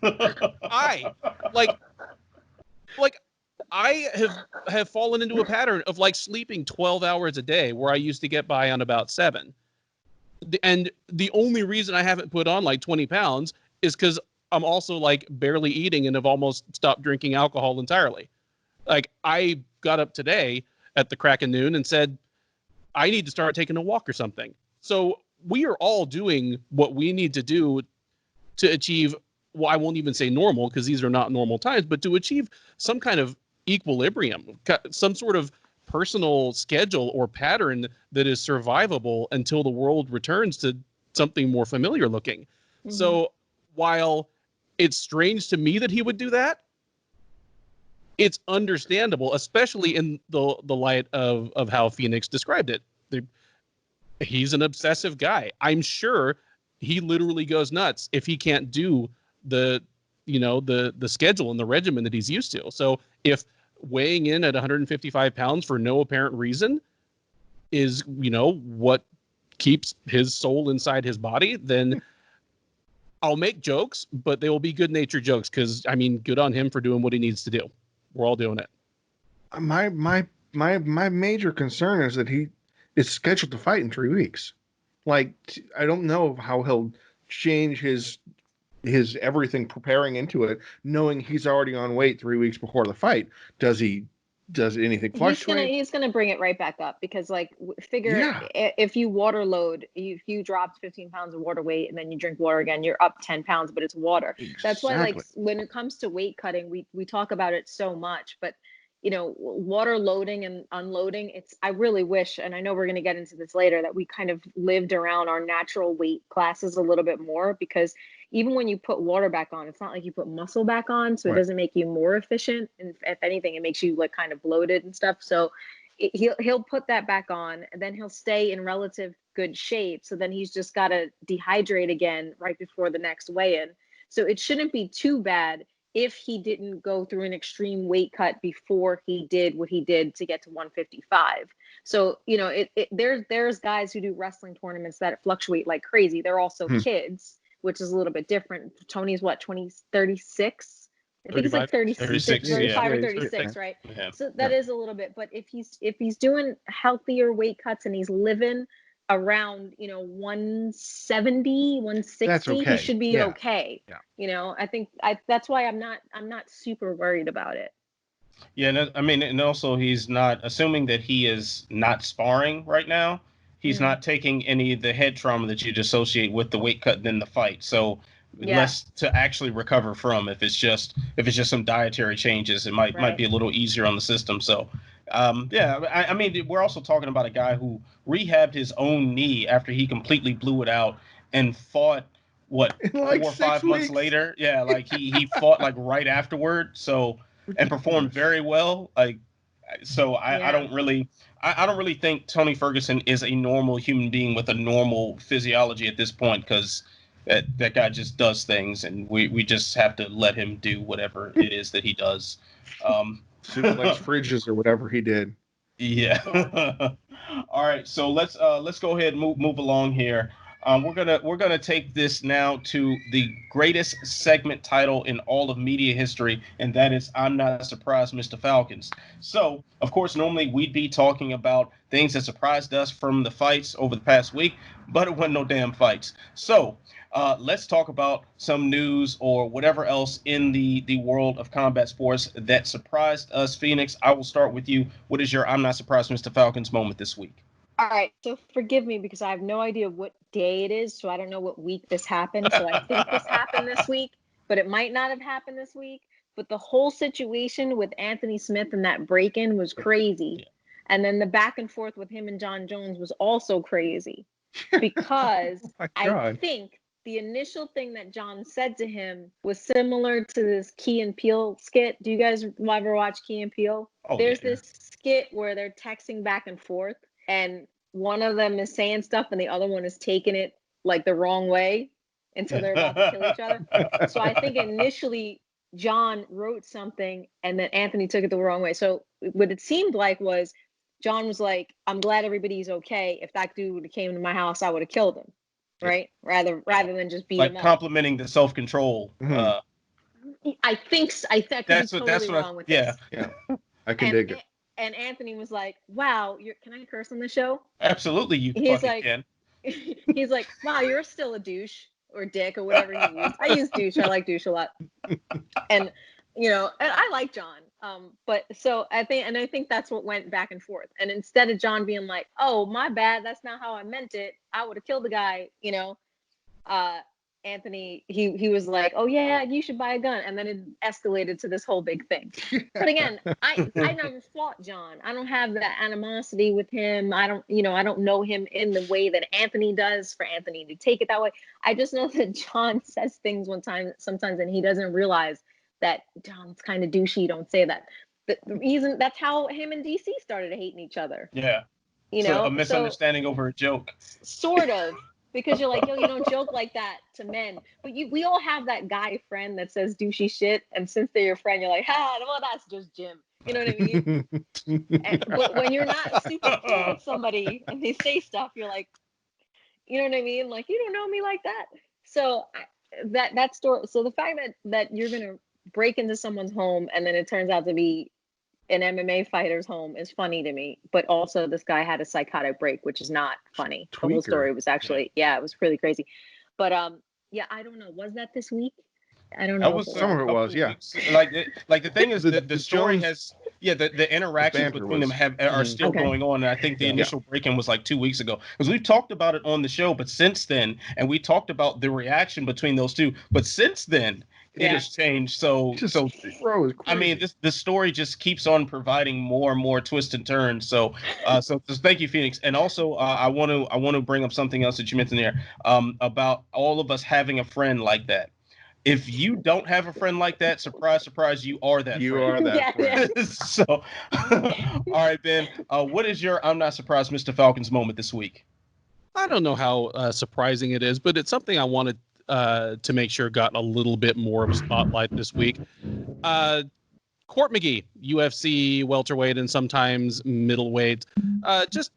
I have fallen into a pattern of like sleeping 12 hours a day where I used to get by on about 7. And the only reason I haven't put on like 20 pounds is because I'm also like barely eating and have almost stopped drinking alcohol entirely. Like I got up today at the crack of noon and said, I need to start taking a walk or something. So we are all doing what we need to do to achieve, well, I won't even say normal because these are not normal times, but to achieve some kind of equilibrium, some sort of personal schedule or pattern that is survivable until the world returns to something more familiar looking. Mm-hmm. So while it's strange to me that he would do that, it's understandable, especially in the light of how Phoenix described it. He's an obsessive guy. I'm sure he literally goes nuts if he can't do the schedule and the regimen that he's used to. So if weighing in at 155 pounds for no apparent reason is, what keeps his soul inside his body, then I'll make jokes, but they will be good-natured jokes because, good on him for doing what he needs to do. We're all doing it. My major concern is that he is scheduled to fight in 3 weeks. Like, I don't know how he'll change his everything preparing into it, knowing he's already on weight 3 weeks before the fight. Does anything fluctuate? He's gonna bring it right back up because, like, figure if you water load, if you dropped 15 pounds of water weight and then you drink water again, you're up 10 pounds, but it's water. Exactly. That's why, like, when it comes to weight cutting, we talk about it so much, but water loading and unloading, I really wish, and I know we're going to get into this later, that we kind of lived around our natural weight classes a little bit more, because even when you put water back on, it's not like you put muscle back on, so it doesn't make you more efficient. And if anything, it makes you like kind of bloated and stuff. So he'll put that back on, and then he'll stay in relative good shape. So then he's just got to dehydrate again right before the next weigh-in. So it shouldn't be too bad if he didn't go through an extreme weight cut before he did what he did to get to 155. So, there's guys who do wrestling tournaments that fluctuate like crazy. They're also kids, which is a little bit different. Tony's what, 36? I think it's like 36, 35 or 36, right? Yeah. So that is a little bit. But if he's doing healthier weight cuts and he's living around 170, 160, he should be okay. I think that's why I'm not super worried about it. Yeah, and also he's not, assuming that he is not sparring right now, he's not taking any of the head trauma that you'd associate with the weight cut than the fight. So less to actually recover from. If it's just some dietary changes, it might be a little easier on the system. So we're also talking about a guy who rehabbed his own knee after he completely blew it out and fought like 4 or 5 months later. Yeah, like he fought like right afterward. So and performed very well. Like, so I don't really think Tony Ferguson is a normal human being with a normal physiology at this point, because that guy just does things, and we just have to let him do whatever it is that he does. Suplex fridges or whatever he did. Yeah. All right, so let's go ahead and move along here. We're gonna take this now to the greatest segment title in all of media history, and that is "I'm Not Surprised, Mr. Falcons." So, of course, normally we'd be talking about things that surprised us from the fights over the past week, but it wasn't no damn fights. So, let's talk about some news or whatever else in the world of combat sports that surprised us. Phoenix, I will start with you. What is your "I'm Not Surprised, Mr. Falcons" moment this week? All right, so forgive me because I have no idea what day it is, so I don't know what week this happened. So I think this happened this week, but it might not have happened this week. But the whole situation with Anthony Smith and that break-in was crazy. And then the back and forth with him and John Jones was also crazy, because I think the initial thing that John said to him was similar to this Key and Peele skit. Do you guys ever watch Key and Peele? There's this skit where they're texting back and forth, and one of them is saying stuff and the other one is taking it like the wrong way until they're about to kill each other. So I think initially John wrote something and then Anthony took it the wrong way. So what it seemed like was John was like, "I'm glad everybody's okay. If that dude would have came to my house, I would have killed him." Right? Rather than just beat him up. Complimenting the self-control. I think I could be totally wrong with this. Yeah. I can dig it. And Anthony was like, "Wow, can I curse on the show?" Absolutely, you can. He's like, "Wow, you're still a douche or dick or whatever he used." I use douche. I like douche a lot. And and I like John. But so I think that's what went back and forth. And instead of John being like, "Oh, my bad, that's not how I meant it. I would have killed the guy," Anthony, he was like, "Oh yeah, you should buy a gun," and then it escalated to this whole big thing. But again, I never fought John. I don't have that animosity with him. I don't know him in the way that Anthony does. For Anthony to take it that way, I just know that John says things sometimes, and he doesn't realize that John's kind of douchey. Don't say that. The reason that's how him and DC started hating each other. Yeah. You So a know, misunderstanding over a joke. Sort of. Because you're like, yo, you don't joke like that to men. But we all have that guy friend that says douchey shit. And since they're your friend, you're like, well, that's just Jim. You know what I mean? But when you're not super cool with somebody and they say stuff, you're like, you know what I mean? Like, you don't know me like that. So that story. So the fact that you're going to break into someone's home and then it turns out to be an MMA fighter's home is funny to me, but also this guy had a psychotic break, which is not funny. The whole story was actually, it was really crazy. But I don't know. Was that this week? I don't know. That was some of it was, yeah. Like the thing is The the story Jones- has the interactions banter between them was- are still Okay. going on. And I think the Yeah. initial break-in was like 2 weeks ago because we've talked about it on the show, but since then, and we talked about the reaction between those two, but since then it has changed. So Bro, it's I mean, crazy. the story just keeps on providing more and more twists and turns. So, so thank you, Phoenix. And also, I want to bring up something else that you mentioned there, about all of us having a friend like that. If you don't have a friend like that, surprise, surprise, you are that You friend. are that friend. So, all right, Ben, what is your I'm not surprised, Mr. Falcons moment this week? I don't know how surprising it is, but it's something I wanted to make sure got a little bit more of a spotlight this week. Court McGee, UFC welterweight and sometimes middleweight, just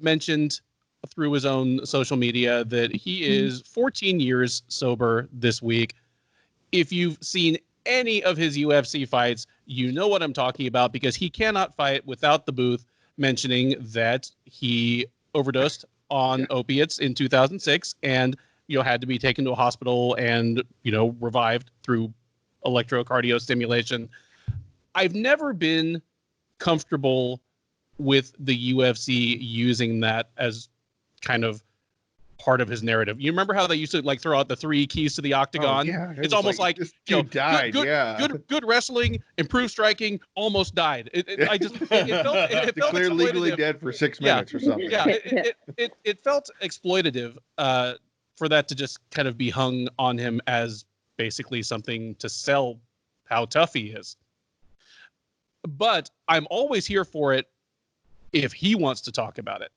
mentioned through his own social media that he is 14 years sober this week. If you've seen any of his UFC fights, you know what I'm talking about because he cannot fight without the booth mentioning that he overdosed on opiates in 2006 and had to be taken to a hospital and revived through electrocardio stimulation. I've never been comfortable with the UFC using that as kind of part of his narrative. You remember how they used to throw out the 3 keys to the octagon? Oh, yeah. It's almost like this dude died. good wrestling, improved striking, almost died. It felt Declared legally exploitative. dead for 6 minutes or something. Yeah, it felt exploitative for that to just kind of be hung on him as basically something to sell how tough he is. But I'm always here for it if he wants to talk about it.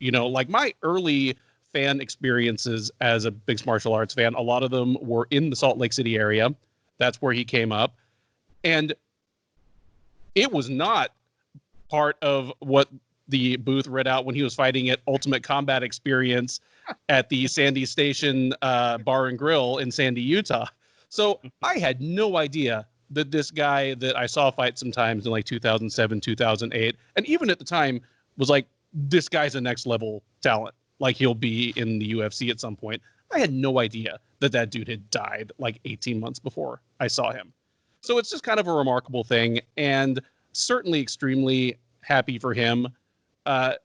Like my early fan experiences as a mixed martial arts fan, a lot of them were in the Salt Lake City area. That's where he came up. And it was not part of what the booth read out when he was fighting at Ultimate Combat Experience at the Sandy Station Bar and Grill in Sandy, Utah. So I had no idea that this guy that I saw fight sometimes in like 2007, 2008, and even at the time was like, this guy's a next level talent. Like he'll be in the UFC at some point. I had no idea that dude had died like 18 months before I saw him. So it's just kind of a remarkable thing and certainly extremely happy for him. At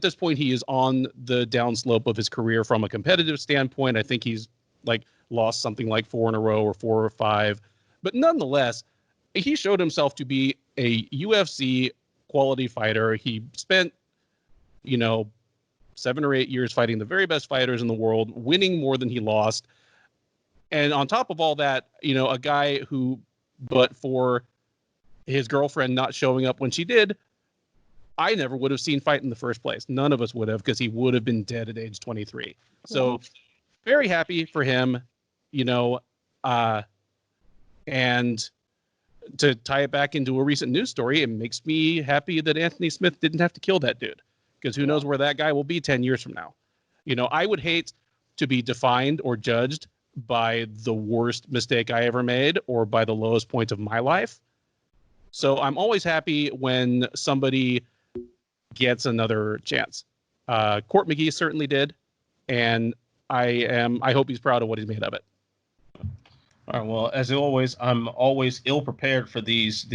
this point he is on the downslope of his career from a competitive standpoint. I think he's like lost something like 4 in a row or 4 or 5. But nonetheless, he showed himself to be a UFC quality fighter. He spent, 7 or 8 years fighting the very best fighters in the world, winning more than he lost. And on top of all that, a guy who, but for his girlfriend not showing up when she did, I never would have seen fight in the first place. None of us would have, because he would have been dead at age 23. So very happy for him, and to tie it back into a recent news story, it makes me happy that Anthony Smith didn't have to kill that dude, because who knows where that guy will be 10 years from now. I would hate to be defined or judged by the worst mistake I ever made or by the lowest point of my life. So I'm always happy when somebody gets another chance. Court McGee certainly did, and I hope he's proud of what he's made of it. All right. Well, as always, I'm always ill prepared for these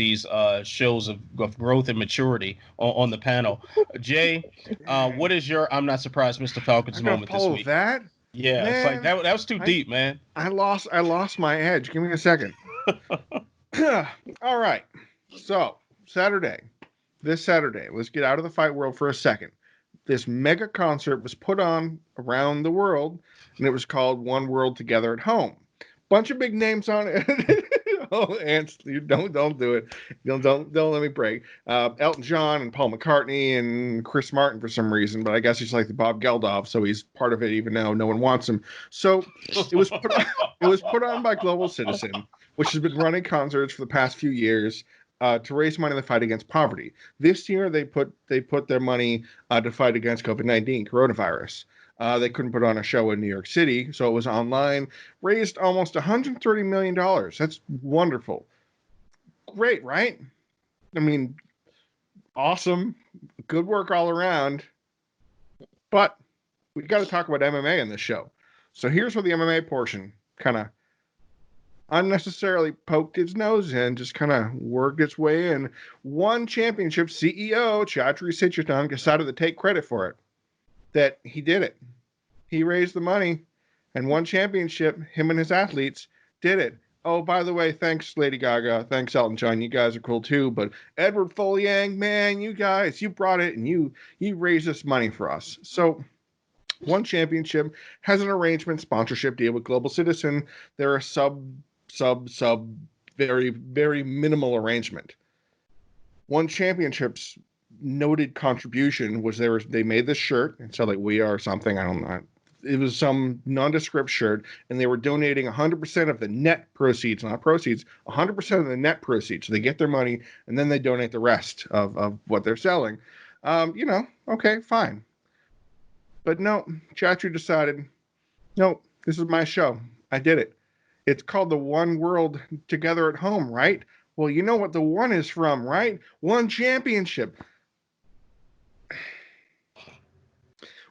shows of growth and maturity on the panel. Jay, what Dang. is your I'm not surprised, Mr. I Falcons gotta moment this follow week? that, Yeah, it's like man. that was too I deep, man. I lost my edge. Give me a second. All right. So this Saturday, let's get out of the fight world for a second. This mega concert was put on around the world, and it was called One World Together at Home. Bunch of big names on it. Oh, Ants, you don't do it. Don't let me break. Elton John and Paul McCartney and Chris Martin for some reason, but I guess he's like the Bob Geldof, so he's part of it, even though no one wants him. So it was put on, it was put on by Global Citizen, which has been running concerts for the past few years. To raise money in the fight against poverty. This year, they put their money to fight against COVID-19 coronavirus. They couldn't put on a show in New York City, so it was online. Raised almost $130 million. That's wonderful. Great, right? I mean, awesome. Good work all around. But we got to talk about MMA in this show. So here's where the MMA portion kind of unnecessarily poked its nose in, just kind of worked its way in. One championship CEO, Chatri Sityodtong, decided to take credit for it. That he did it. He raised the money and won championship. Him and his athletes did it. Oh, by the way, thanks Lady Gaga, thanks Elton John. You guys are cool too. But Edward Foliang, man, you guys, you brought it and you raised this money for us. So one championship has an arrangement sponsorship deal with Global Citizen. They're a sub very very minimal arrangement. One championship's noted contribution was they made this shirt and said like we are something, I don't know, it was some nondescript shirt, and they were donating 100% of the net proceeds, not proceeds, 100% of the net proceeds. So they get their money and then they donate the rest of what they're selling. Okay, fine. But no, Chatri decided, no, this is my show. I did it. It's called the One World Together at Home, right? Well, you know what the one is from, right? One championship.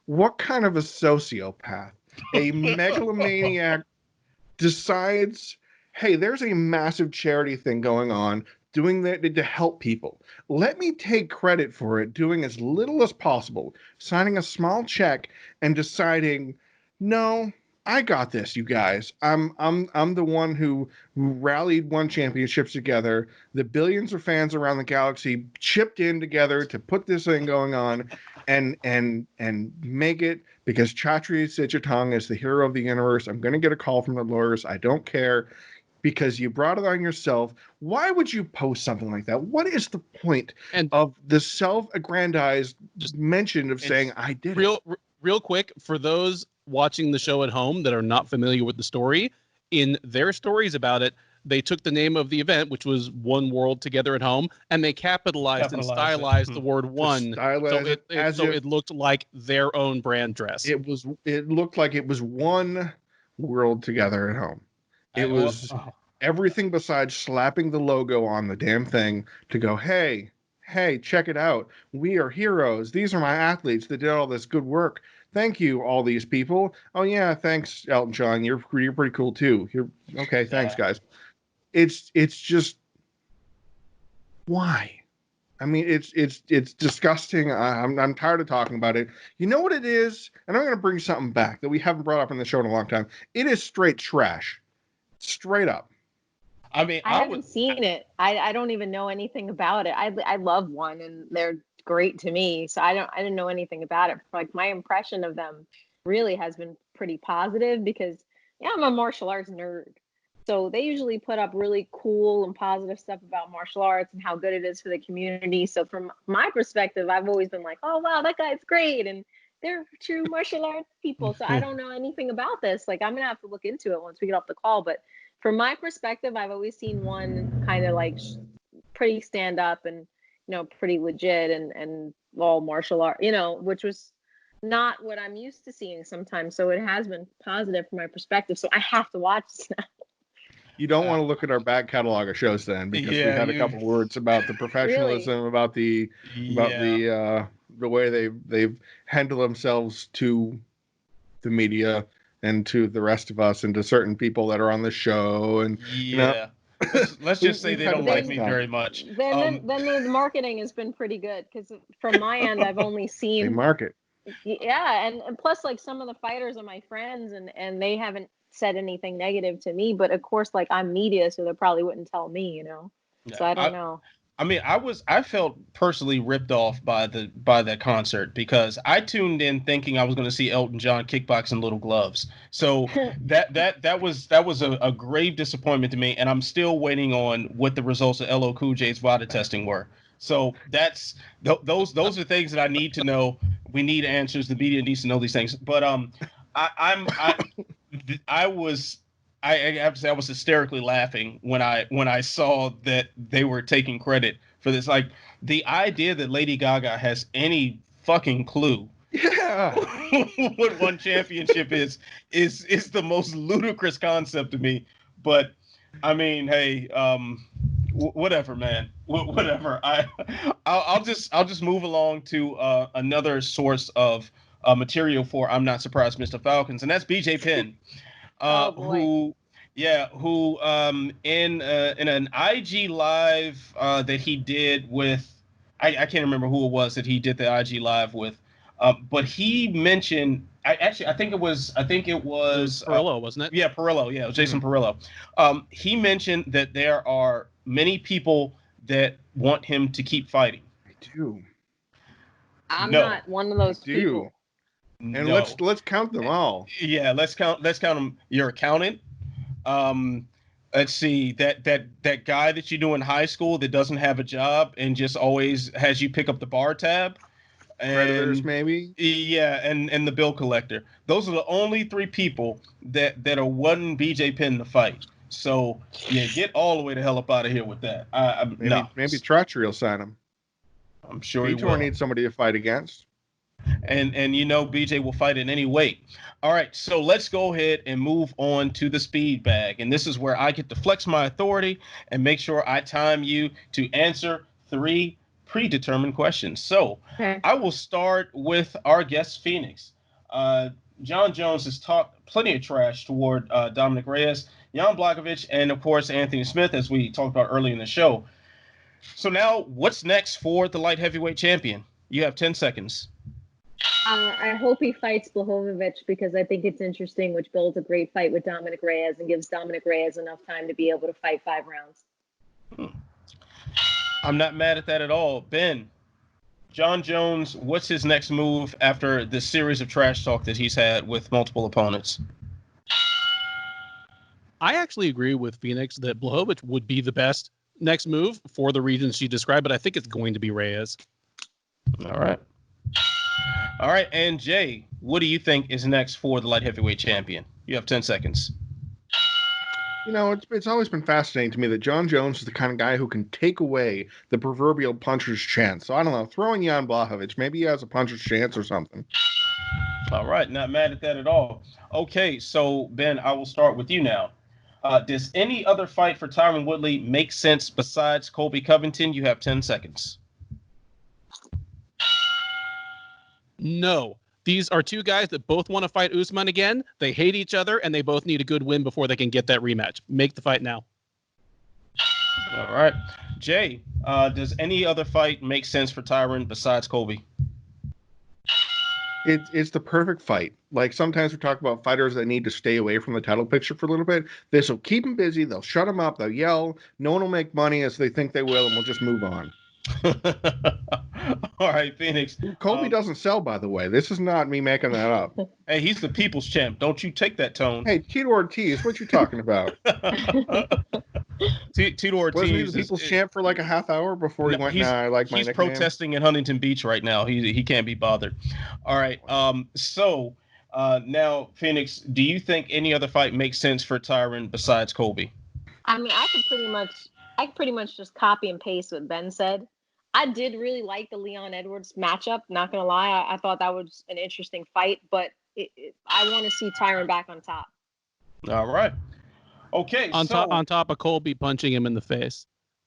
What kind of a sociopath, a megalomaniac, decides, hey, there's a massive charity thing going on, doing that to help people. Let me take credit for it, doing as little as possible, signing a small check and deciding, no, I got this, you guys. I'm the one who rallied one championships together. The billions of fans around the galaxy chipped in together to put this thing going on and make it, because Chatri Sityodtong is the hero of the universe. I'm going to get a call from the lawyers. I don't care, because you brought it on yourself. Why would you post something like that? What is the point And of the self-aggrandized just mention of saying, it's I did it? real quick for those watching the show at home that are not familiar with the story, in their stories about it, they took the name of the event, which was One World Together at Home, and they capitalized and Capitalize it. stylized the word one, Stylize it as so if it looked like their own brand dress. it looked like it was one world together at home. It was everything besides slapping the logo on the damn thing to go, hey, check it out. We are heroes. These are my athletes that did all this good work. Thank you, all these people. Oh yeah, thanks, Elton John. You're pretty cool too. You're okay. Thanks, guys. It's just why. I mean, it's disgusting. I'm tired of talking about it. You know what it is, and I'm going to bring something back that we haven't brought up in the show in a long time. It is straight trash, straight up. I mean, I haven't seen it. I don't even know anything about it. I love one and they're great to me. So I didn't know anything about it. Like my impression of them really has been pretty positive because yeah, I'm a martial arts nerd. So they usually put up really cool and positive stuff about martial arts and how good it is for the community. So from my perspective, I've always been like, oh wow, that guy's great and they're true martial arts people. So I don't know anything about this. Like I'm gonna have to look into it once we get off the call. But from my perspective, I've always seen one kind of like pretty stand up and pretty legit and all martial art, which was not what I'm used to seeing sometimes. So it has been positive from my perspective. So I have to watch this now. You don't want to look at our back catalog of shows then, because we had a couple words about the professionalism, Really? about the the way they've handled themselves to the media, and to the rest of us and to certain people that are on the show. And, Yeah. Let's just say they don't like me very much. Then the marketing has been pretty good because from my end, I've only they seen, market. yeah, and plus like some of the fighters are my friends and they haven't said anything negative to me, but of course like I'm media, so they probably wouldn't tell me, So I don't know. I mean, I felt personally ripped off by that concert because I tuned in thinking I was going to see Elton John kickbox in little gloves. So that was a grave disappointment to me, and I'm still waiting on what the results of LL Cool J's VADA testing were. So those are things that I need to know. We need answers. The media needs to know these things. But I was I have to say I was hysterically laughing when I saw that they were taking credit for this. Like the idea that Lady Gaga has any fucking clue Yeah. what one championship is the most ludicrous concept to me. But I mean, hey, whatever, man. Whatever. I'll just move along to another source of material for I'm Not Surprised, Mr. Falcons, and that's BJ Penn. Oh boy. Who in an IG live that he did with I can't remember who it was that he did the IG live with, but he mentioned I think it was Perillo, wasn't it? Yeah, Perillo. Yeah, it was Jason Perillo. He mentioned that there are many people that want him to keep fighting. I do. I'm No. not one of those I do. people. And No. let's count them all. Yeah, let's count them. Your accountant. Let's see that guy that you do in high school that doesn't have a job and just always has you pick up the bar tab. Predators, maybe. Yeah, and the bill collector. Those are the only three people that are wanting BJ Penn to fight. So yeah, get all the way the hell up out of here with that. Maybe Trotchery will sign him. I'm sure he Vitor will. needs somebody to fight against. And BJ will fight in any weight. All right, so let's go ahead and move on to the speed bag, and this is where I get to flex my authority and make sure I time you to answer 3 predetermined questions. So Okay. I will start with our guest Phoenix. John Jones has talked plenty of trash toward Dominic Reyes, Jan Blachowicz, and of course Anthony Smith, as we talked about earlier in the show. So now, what's next for the light heavyweight champion? You have 10 seconds. I hope he fights Blachowicz because I think it's interesting, which builds a great fight with Dominic Reyes and gives Dominic Reyes enough time to be able to fight 5 rounds. I'm not mad at that at all. Ben, John Jones, what's his next move after this series of trash talk that he's had with multiple opponents? I actually agree with Phoenix that Blachowicz would be the best next move for the reasons she described, but I think it's going to be Reyes. All right. All right, and Jay, what do you think is next for the light heavyweight champion? You have 10 seconds. It's always been fascinating to me that John Jones is the kind of guy who can take away the proverbial puncher's chance. So I don't know, throwing Jan Blachowicz, maybe he has a puncher's chance or something. All right, not mad at that at all. Okay, so Ben, I will start with you now. Does any other fight for Tyron Woodley make sense besides Colby Covington? You have 10 seconds. No. These are 2 guys that both want to fight Usman again. They hate each other, and they both need a good win before they can get that rematch. Make the fight now. All right. Jay, does any other fight make sense for Tyron besides Colby? It's the perfect fight. Like sometimes we talk about fighters that need to stay away from the title picture for a little bit. This will keep them busy. They'll shut them up. They'll yell. No one will make money as they think they will, and we'll just move on. All right, Phoenix. Colby doesn't sell, by the way. This is not me making that up. Hey, he's the people's champ. Don't you take that tone. Hey, Tito Ortiz, what you talking about? Tito Ortiz wasn't he the people's champ for like a half hour before he went? Nah, I like my nickname. He's protesting in Huntington Beach right now. He can't be bothered. All right. So now, Phoenix, do you think any other fight makes sense for Tyron besides Colby? I mean, I could pretty much just copy and paste what Ben said. I did really like the Leon Edwards matchup. Not gonna lie, I thought that was an interesting fight, but I want to see Tyron back on top. All right. Okay. On top of Colby punching him in the face.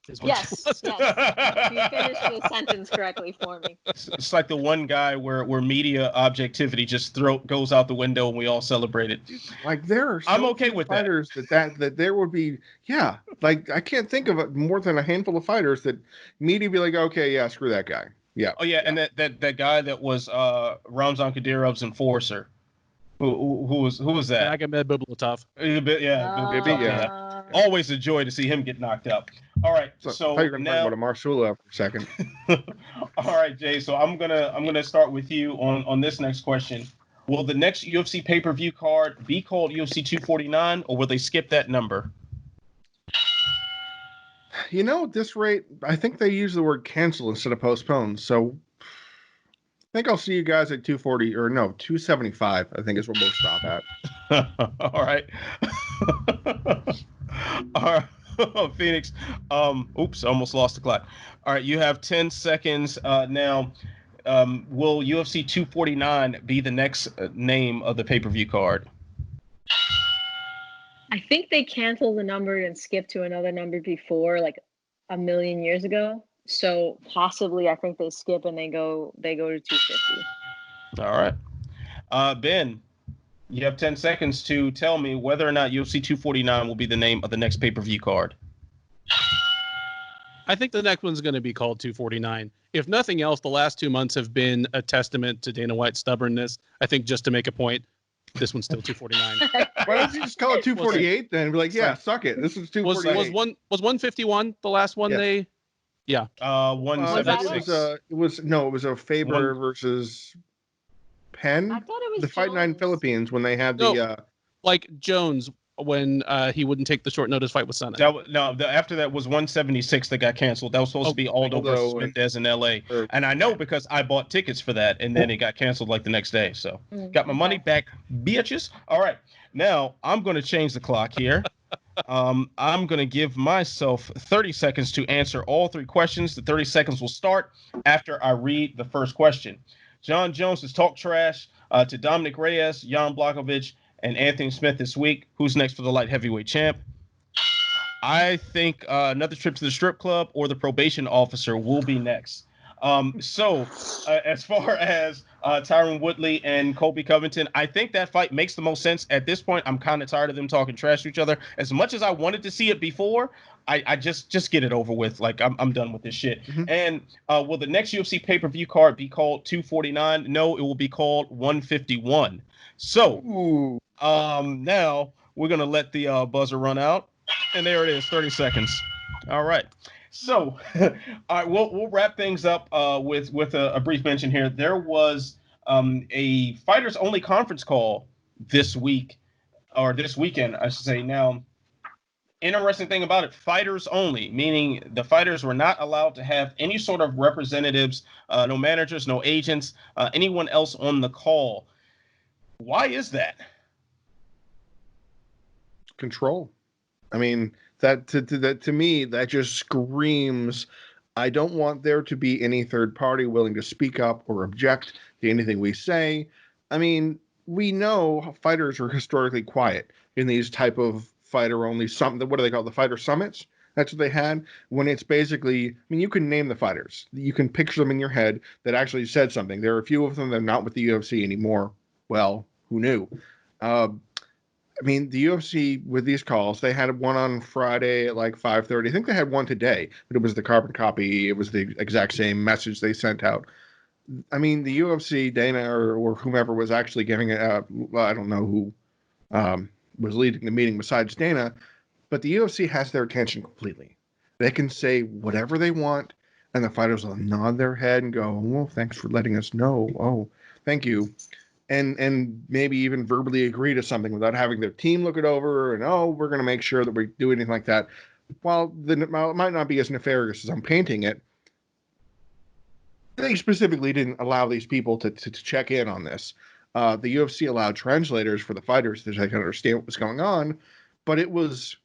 is what Yes, it was. yes. You finished the sentence correctly for me. It's like the one guy where media objectivity just goes out the window and we all celebrate it. Like there are I'm so okay few with that. fighters that there would be, yeah. Like I can't think of more than a handful of fighters that media be like, okay, yeah, screw that guy. Yeah. Oh yeah, and that guy that was Ramzan Kadyrov's enforcer. Who was that? Magomed Biblatov. Maybe, yeah. Always a joy to see him get knocked out. All right, So, so I thought you were going to talk now, about a Marsula for a second. all right, Jay. So I'm gonna start with you on this next question. Will the next UFC pay-per-view card be called UFC 249, or will they skip that number? You know, at this rate, I think they use the word cancel instead of postpone. So I think I'll see you guys at 240 or no, 275. I think is what we'll stop at. All right. All right. Phoenix. Oops, almost lost the clock. All right, you have 10 seconds now. Will UFC 249 be the next name of the pay-per-view card? I think they canceled the number and skipped to another number before, like a million years ago. So possibly, I think they skip and they go to 250. All right. Ben, you have 10 seconds to tell me whether or not UFC 249 will be the name of the next pay-per-view card. I think the next one's going to be called 249. If nothing else, the last 2 months have been a testament to Dana White's stubbornness. I think just to make a point, this one's still 249. Why don't you just call it 248 then? Be like, yeah, suck it. This is 248. Was 151 the last one? Yes. They, yeah. 176. It was a Faber versus Penn. I thought it was the Fight Night in Jones. Philippines when they had the like Jones when he wouldn't take the short notice fight with Senna. After that was 176 that got canceled. That was supposed to be Aldo versus Mendez in LA. And I know because I bought tickets for that, and then it got canceled like the next day. So got my money back, bitches. All right. Now I'm going to change the clock here. I'm going to give myself 30 seconds to answer all three questions. The 30 seconds will start after I read the first question. John Jones has talked trash to Dominic Reyes, Jan Blachowicz, and Anthony Smith this week. Who's next for the light heavyweight champ? I think another trip to the strip club or the probation officer will be next. So as far as Tyron Woodley and Colby Covington, I think that fight makes the most sense at this point. I'm kind of tired of them talking trash to each other. As much as I wanted to see it before, I just get it over with. Like I'm done with this shit. Mm-hmm. And will the next UFC pay-per-view card be called 249? No, it will be called 151. So now we're gonna let the buzzer run out, and there it is, 30 seconds. All right. So, all right, we'll wrap things up with a brief mention here. There was a fighters only conference call this week, or this weekend, I should say. Now, interesting thing about it, fighters only, meaning the fighters were not allowed to have any sort of representatives, no managers, no agents, anyone else on the call. Why is that? Control. I mean, that to me, that just screams, I don't want there to be any third party willing to speak up or object to anything we say. I mean, we know fighters are historically quiet in these type of fighter only what do they call it? The fighter summits? That's what they had. When it's basically, I mean, you can name the fighters. You can picture them in your head that actually said something. There are a few of them that are not with the UFC anymore. Well, who knew? I mean, the UFC with these calls, they had one on Friday at like 5:30. I think they had one today, but it was the carbon copy. It was the exact same message they sent out. I mean, the UFC, Dana or whomever was actually giving it, I don't know who was leading the meeting besides Dana, but the UFC has their attention completely. They can say whatever they want, and the fighters will nod their head and go, well, thanks for letting us know. Oh, thank you. And maybe even verbally agree to something without having their team look it over and, we're going to make sure that we do anything like that. While it might not be as nefarious as I'm painting it, they specifically didn't allow these people to check in on this. The UFC allowed translators for the fighters to understand what was going on, but it was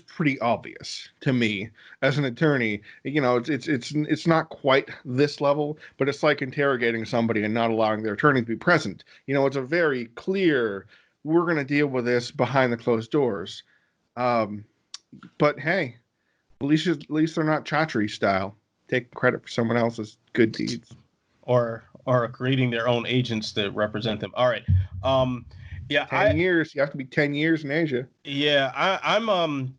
pretty obvious to me as an attorney. You know, it's not quite this level, but it's like interrogating somebody and not allowing their attorney to be present. You know, it's a very clear, we're going to deal with this behind the closed doors. But hey, At least they're not Chatri style, taking credit for someone else's good deeds. Or creating their own agents that represent them. All right. Yeah, 10 years. You have to be 10 years in Asia. Yeah, I'm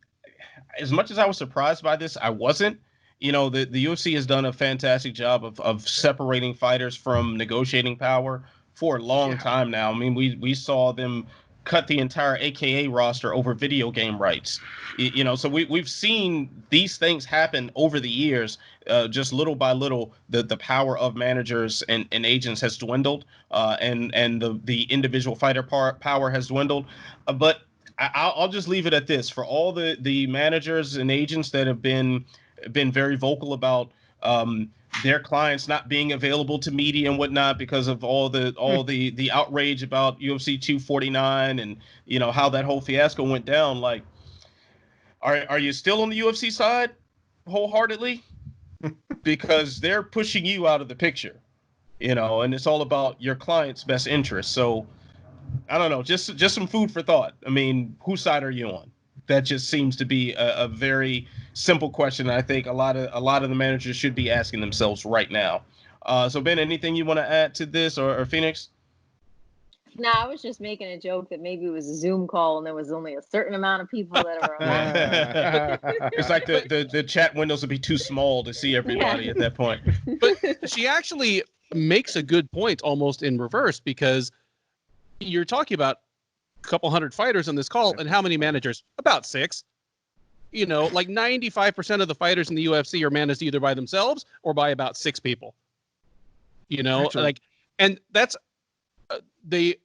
as much as I was surprised by this, I wasn't. You know, the UFC has done a fantastic job of separating fighters from negotiating power for a long time now. I mean, we saw them cut the entire AKA roster over video game rights. You know, so we've seen these things happen over the years. Just little by little, the power of managers and agents has dwindled, and the individual fighter power has dwindled. But I'll just leave it at this: for all the managers and agents that have been very vocal about their clients not being available to media and whatnot because of all the outrage about UFC 249 and you know how that whole fiasco went down. Like, are you still on the UFC side wholeheartedly? Because they're pushing you out of the picture, you know, and it's all about your client's best interest. So I don't know, just some food for thought. I mean, whose side are you on? That just seems to be a very simple question. I think a lot of the managers should be asking themselves right now. So Ben, anything you want to add to this, or Phoenix? No, I was just making a joke that maybe it was a Zoom call and there was only a certain amount of people that are allowed. It's like the chat windows would be too small to see everybody at that point. But she actually makes a good point almost in reverse, because you're talking about a couple hundred fighters on this call, and how many managers? About 6. You know, like 95% of the fighters in the UFC are managed either by themselves or by about 6 people. You know, like, and that's they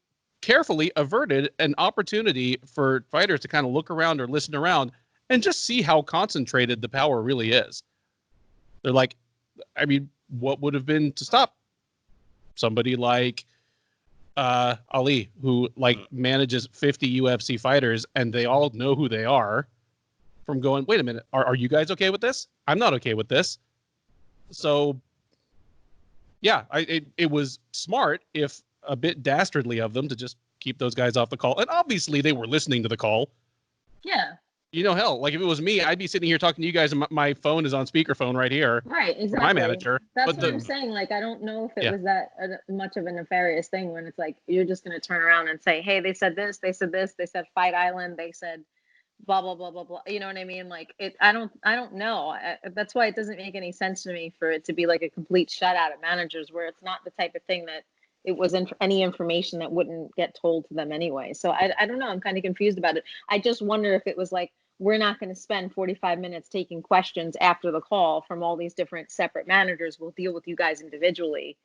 carefully averted an opportunity for fighters to kind of look around or listen around and just see how concentrated the power really is. They're like, I mean, what would have been to stop somebody like Ali, who like manages 50 UFC fighters and they all know who they are, from going, wait a minute, are you guys okay with this? I'm not okay with this. So yeah, it was smart, if a bit dastardly of them, to just keep those guys off the call. And obviously they were listening to the call. Yeah. You know, hell, like if it was me, I'd be sitting here talking to you guys and my phone is on speakerphone right here. Right, exactly. My manager. That's what I'm saying. Like, I don't know if it was that much of a nefarious thing when it's like, you're just going to turn around and say, hey, they said this, they said this, they said Fight Island, they said blah, blah, blah, blah, blah. You know what I mean? Like, I don't know. That's why it doesn't make any sense to me for it to be like a complete shutout of managers, where it's not the type of thing that it wasn't any information that wouldn't get told to them anyway. So I don't know. I'm kind of confused about it. I just wonder if it was like, we're not going to spend 45 minutes taking questions after the call from all these different separate managers. We'll deal with you guys individually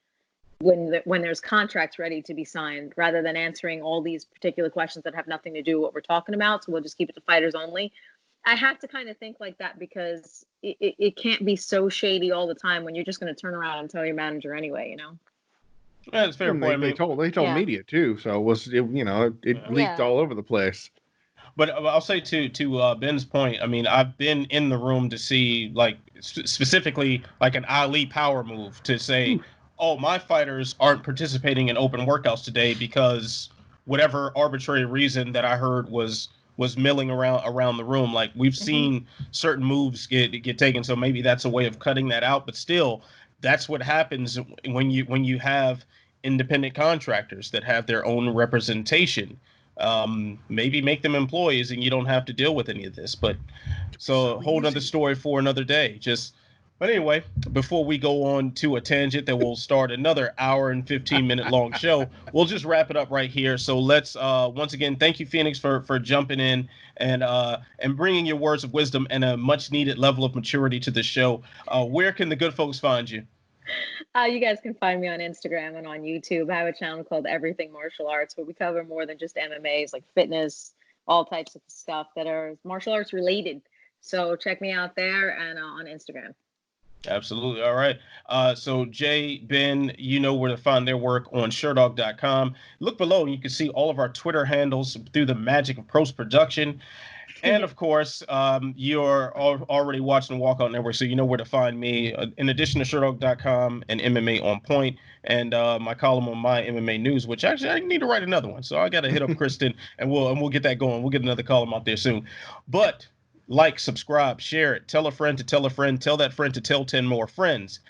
when there's contracts ready to be signed, rather than answering all these particular questions that have nothing to do with what we're talking about. So we'll just keep it to fighters only. I have to kind of think like that, because it can't be so shady all the time when you're just going to turn around and tell your manager anyway, you know? Yeah, it's fair point. They told media too, so it leaked all over the place. But I'll say to Ben's point, I mean, I've been in the room to see, like, specifically like an Ali power move to say, oh, my fighters aren't participating in open workouts today because whatever arbitrary reason that I heard was milling around the room. Like, we've seen certain moves get taken, so maybe that's a way of cutting that out. But still, that's what happens when you have independent contractors that have their own representation. Maybe make them employees and you don't have to deal with any of this. But so a whole other story for another day. But anyway, before we go on to a tangent that will start another hour and 15-minute long show, we'll just wrap it up right here. So let's once again thank you, Phoenix, for jumping in and bringing your words of wisdom and a much needed level of maturity to the show. Where can the good folks find you? You guys can find me on Instagram and on YouTube. I have a channel called Everything Martial Arts, where we cover more than just MMAs, like fitness, all types of stuff that are martial arts related. So check me out there and on Instagram. Absolutely. All right. So Jay, Ben, you know where to find their work on SureDog.com. Look below and you can see all of our Twitter handles through the magic of post-production. And of course, you're already watching the Walkout Network, so you know where to find me. In addition to SureDog.com and MMA On Point, and my column on My MMA News, which actually I need to write another one, so I got to hit up Kristen, and we'll get that going. We'll get another column out there soon. But like, subscribe, share it, tell a friend to tell a friend, tell that friend to tell 10 more friends.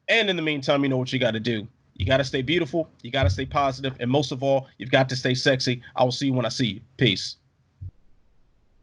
And in the meantime, you know what you got to do. You got to stay beautiful. You got to stay positive. And most of all, you've got to stay sexy. I will see you when I see you. Peace.